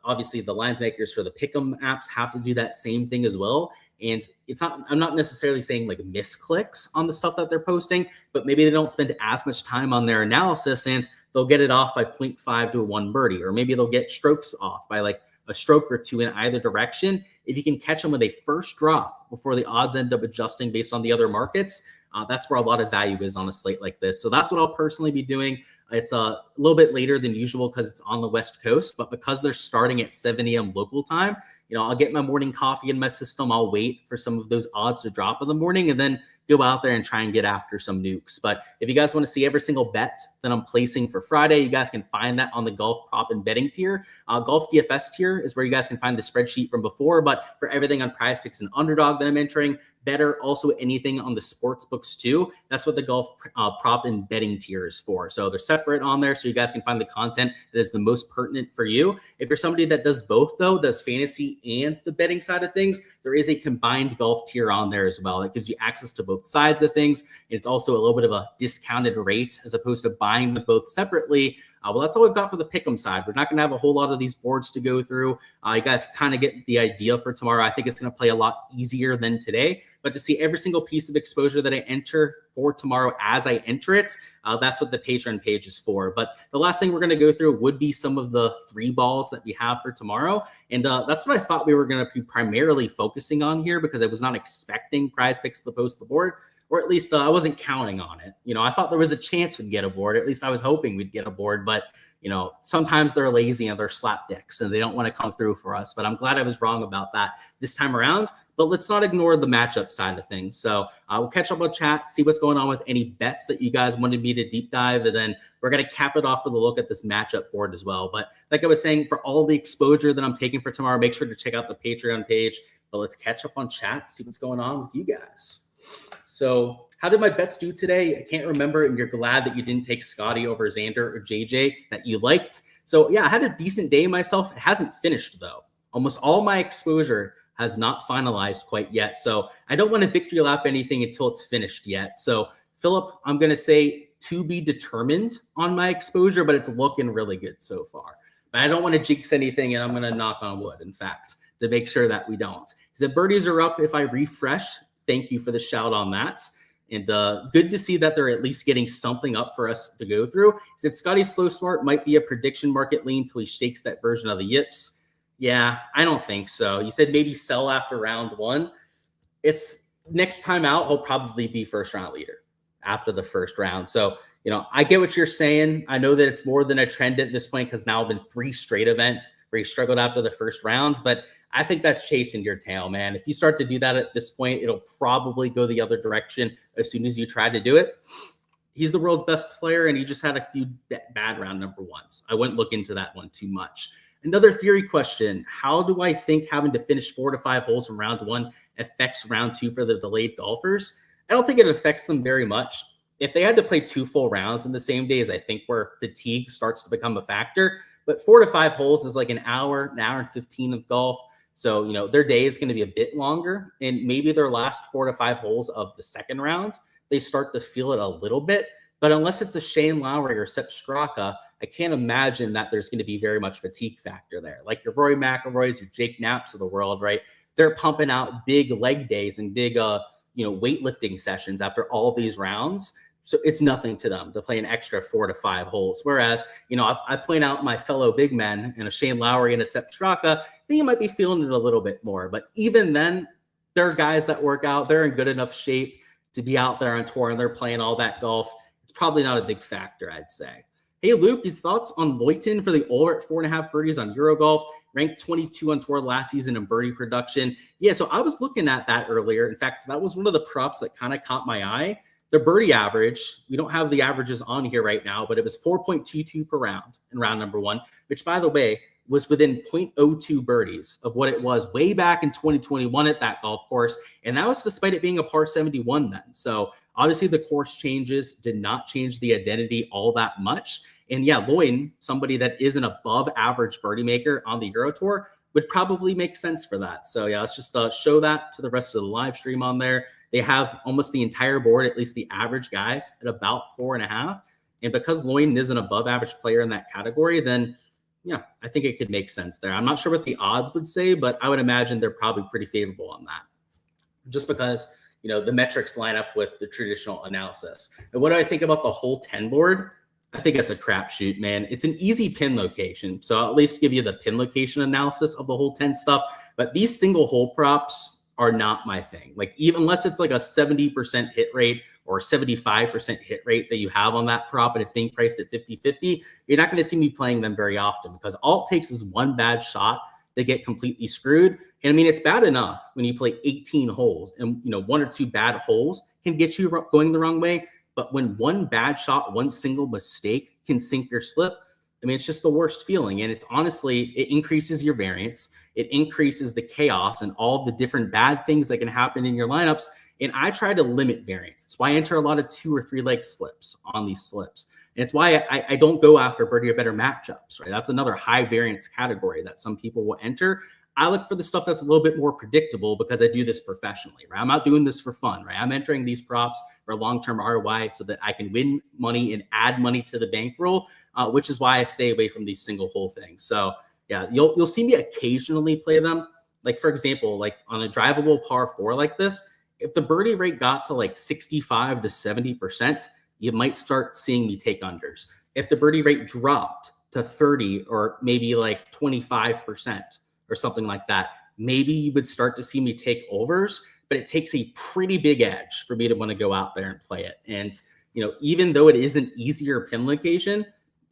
Obviously the lines makers for the Pick'em apps have to do that same thing as well. And I'm not necessarily saying like misclicks on the stuff that they're posting, but maybe they don't spend as much time on their analysis and they'll get it off by 0.5 to a 1 birdie, or maybe they'll get strokes off by like a stroke or 2 in either direction. If you can catch them with a first drop before the odds end up adjusting based on the other markets, that's where a lot of value is on a slate like this. So that's what I'll personally be doing. It's a little bit later than usual because it's on the West Coast, but because they're starting at 7 a.m. local time, I'll get my morning coffee in my system. I'll wait for some of those odds to drop in the morning and then go out there and try and get after some nukes. But if you guys want to see every single bet that I'm placing for Friday, you guys can find that on the golf prop and betting tier. Golf DFS tier is where you guys can find the spreadsheet from before, but for everything on Prize Picks and Underdog that I'm entering, better also anything on the sports books too. That's what the golf prop and betting tier is for. So they're separate on there so you guys can find the content that is the most pertinent for you. If you're somebody that does both though, does fantasy and the betting side of things, there is a combined golf tier on there as well. It gives you access to both sides of things. It's also a little bit of a discounted rate as opposed to buying them both separately. Well, that's all we've got for the pick'em side. We're not going to have a whole lot of these boards to go through. You guys kind of get the idea for tomorrow. I think it's going to play a lot easier than today. But to see every single piece of exposure that I enter for tomorrow as I enter it, that's what the Patreon page is for. But the last thing we're going to go through would be some of the 3 balls that we have for tomorrow. And that's what I thought we were going to be primarily focusing on here because I was not expecting Prize Picks to post the board. Or at least I wasn't counting on it. I thought there was a chance we'd get a board. At least I was hoping we'd get a board. But, sometimes they're lazy and they're slapdicks and they don't want to come through for us. But I'm glad I was wrong about that this time around. But let's not ignore the matchup side of things. So we'll catch up on chat, see what's going on with any bets that you guys wanted me to deep dive. And then we're going to cap it off with a look at this matchup board as well. But like I was saying, for all the exposure that I'm taking for tomorrow, make sure to check out the Patreon page. But let's catch up on chat, see what's going on with you guys. So how did my bets do today? I can't remember, and you're glad that you didn't take Scotty over Xander or JJ that you liked. So yeah, I had a decent day myself. It hasn't finished though. Almost all my exposure has not finalized quite yet. So I don't want to victory lap anything until it's finished yet. So Philip, I'm going to say to be determined on my exposure, but it's looking really good so far. But I don't want to jinx anything, and I'm going to knock on wood, in fact, to make sure that we don't. The birdies are up if I refresh. Thank you for the shout on that. And good to see that they're at least getting something up for us to go through. He said Scotty Slow Smart might be a prediction market lean until he shakes that version of the yips. Yeah, I don't think so. You said maybe sell after round 1. It's next time out, he'll probably be first round leader after the first round. So, I get what you're saying. I know that it's more than a trend at this point because now it's been 3 straight events where he struggled after the first round. But I think that's chasing your tail, man. If you start to do that at this point, it'll probably go the other direction as soon as you try to do it. He's the world's best player, and he just had a few bad round number 1s. I wouldn't look into that one too much. Another theory question. How do I think having to finish 4 to 5 holes from round 1 affects round 2 for the delayed golfers? I don't think it affects them very much. If they had to play 2 full rounds in the same days, I think where fatigue starts to become a factor. But 4 to 5 holes is like an hour and 15 of golf. So, their day is going to be a bit longer, and maybe their last 4 to 5 holes of the second round, they start to feel it a little bit. But unless it's a Shane Lowry or Sepp Straka, I can't imagine that there's going to be very much fatigue factor there. Like your Rory McIlroys, your Jake Knapps of the world, right? They're pumping out big leg days and big, weightlifting sessions after all these rounds. So it's nothing to them to play an extra 4 to 5 holes. Whereas, I point out my fellow big men and a Shane Lowry and a Sepp Straka, I think you might be feeling it a little bit more. But even then, there are guys that work out. They're in good enough shape to be out there on tour, and they're playing all that golf. It's probably not a big factor, I'd say. Hey, Luke, his thoughts on Leuten for the over at 4.5 birdies on Eurogolf, ranked 22 on tour last season in birdie production. Yeah, so I was looking at that earlier. In fact, that was one of the props that kind of caught my eye. The birdie average, we don't have the averages on here right now, but it was 4.22 per round in round number 1, which, by the way, was within 0.02 birdies of what it was way back in 2021 at that golf course. And that was despite it being a par 71 then. So obviously the course changes did not change the identity all that much. And yeah, Lloyd, somebody that is an above average birdie maker on the Euro Tour, would probably make sense for that. So yeah, let's just show that to the rest of the live stream on there. They have almost the entire board, at least the average guys, at about 4.5. And because Lloyd is an above average player in that category, then yeah, I think it could make sense there. I'm not sure what the odds would say, but I would imagine they're probably pretty favorable on that. Just because, you know, the metrics line up with the traditional analysis. And what do I think about the whole 10 board? I think it's a crapshoot, man. It's an easy pin location. So I'll at least give you the pin location analysis of the whole 10 stuff. But these single hole props are not my thing. Like, even unless it's like a 70% hit rate or 75% hit rate that you have on that prop and it's being priced at 50-50, you're not going to see me playing them very often, because all it takes is one bad shot to get completely screwed. And I mean, it's bad enough when you play 18 holes and, you know, 1 or 2 bad holes can get you going the wrong way. But when one bad shot, one single mistake can sink your slip, I mean, it's just the worst feeling. And it's honestly, it increases your variance. It increases the chaos and all of the different bad things that can happen in your lineups. And I try to limit variance. It's why I enter a lot of 2 or 3 leg slips on these slips. And it's why I don't go after birdie or better matchups, right? That's another high variance category that some people will enter. I look for the stuff that's a little bit more predictable because I do this professionally, right? I'm not doing this for fun, right? I'm entering these props for long-term ROI so that I can win money and add money to the bankroll, which is why I stay away from these single hole things. So yeah, you'll see me occasionally play them. Like, for example, like on a drivable par 4 like this, if the birdie rate got to like 65 to 70%, you might start seeing me take unders. If the birdie rate dropped to 30 or maybe like 25% or something like that, maybe you would start to see me take overs, but it takes a pretty big edge for me to want to go out there and play it. And, you know, even though it is an easier pin location,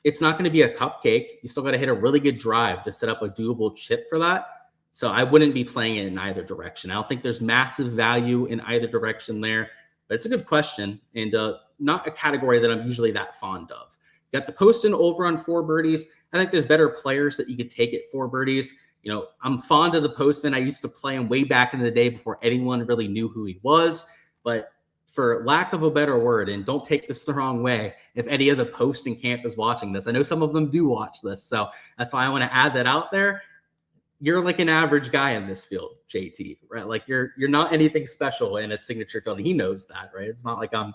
it's not going to be a cupcake. You still got to hit a really good drive to set up a doable chip for that. So I wouldn't be playing it in either direction. I don't think there's massive value in either direction there, but it's a good question and not a category that I'm usually that fond of. Got the post and over on 4 birdies. I think there's better players that you could take at 4 birdies. You know, I'm fond of the postman. I used to play him way back in the day before anyone really knew who he was. But for lack of a better word, and don't take this the wrong way, if any of the posting camp is watching this, I know some of them do watch this, so that's why I want to add that out there. You're like an average guy in this field, JT, right? Like you're not anything special in a signature field. He knows that, right? It's not like I'm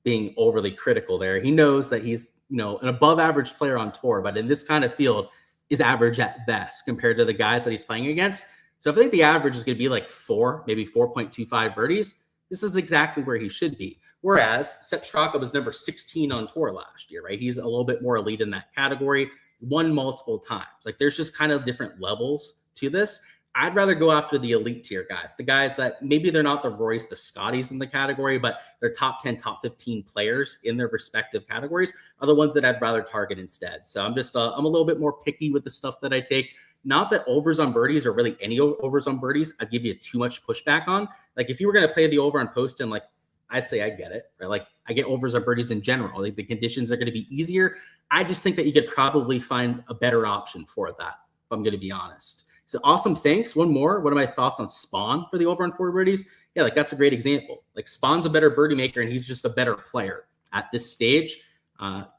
being overly critical there. He knows that he's, you know, an above average player on tour, but in this kind of field is average at best compared to the guys that he's playing against. So if I think the average is going to be like 4, maybe 4.25 birdies, this is exactly where he should be. Whereas Sepp Straka was number 16 on tour last year, right? He's a little bit more elite in that category, won multiple times. Like there's just kind of different levels to this. I'd rather go after the elite tier guys, the guys that maybe they're not the Roys, the Scotties in the category, but they're top 10, top 15 players in their respective categories are the ones that I'd rather target instead. So I'm just, I'm a little bit more picky with the stuff that I take. Not that overs on birdies or really any overs on birdies I'd give you too much pushback on. Like if you were going to play the over on Poston, like I'd say I get it, right? Like I get overs on birdies in general. Like the conditions are going to be easier. I just think that you could probably find a better option for that, if I'm going to be honest. So awesome. Thanks. One more. What are my thoughts on Spawn for the over on 4 birdies? Yeah, like that's a great example. Like Spawn's a better birdie maker and he's just a better player at this stage.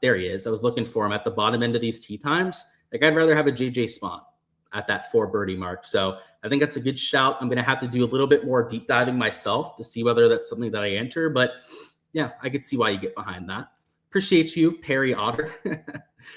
There he is. I was looking for him at the bottom end of these tee times. Like I'd rather have a JJ Spawn at that 4 birdie mark. So I think that's a good shout. I'm going to have to do a little bit more deep diving myself to see whether that's something that I enter. But yeah, I could see why you get behind that. Appreciate you, Perry Otter.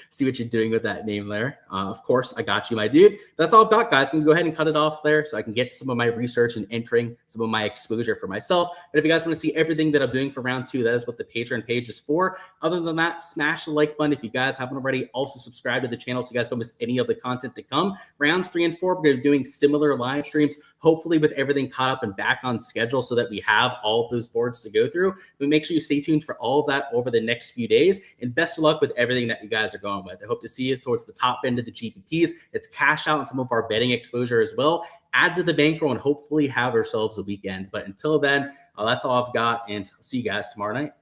See what you're doing with that name there. Of course, I got you, my dude. That's all I've got, guys. I'm going to go ahead and cut it off there so I can get some of my research and entering some of my exposure for myself. But if you guys want to see everything that I'm doing for round 2, that is what the Patreon page is for. Other than that, smash the like button if you guys haven't already. Also, subscribe to the channel so you guys don't miss any of the content to come. Rounds 3 and 4, we're going to be doing similar live streams, hopefully with everything caught up and back on schedule so that we have all of those boards to go through. But make sure you stay tuned for all of that over the next few days. And best of luck with everything that you guys are going with. I hope to see you towards the top end of the GPPs. It's cash out and some of our betting exposure as well. Add to the bankroll and hopefully have ourselves a weekend. But until then, that's all I've got. And I'll see you guys tomorrow night.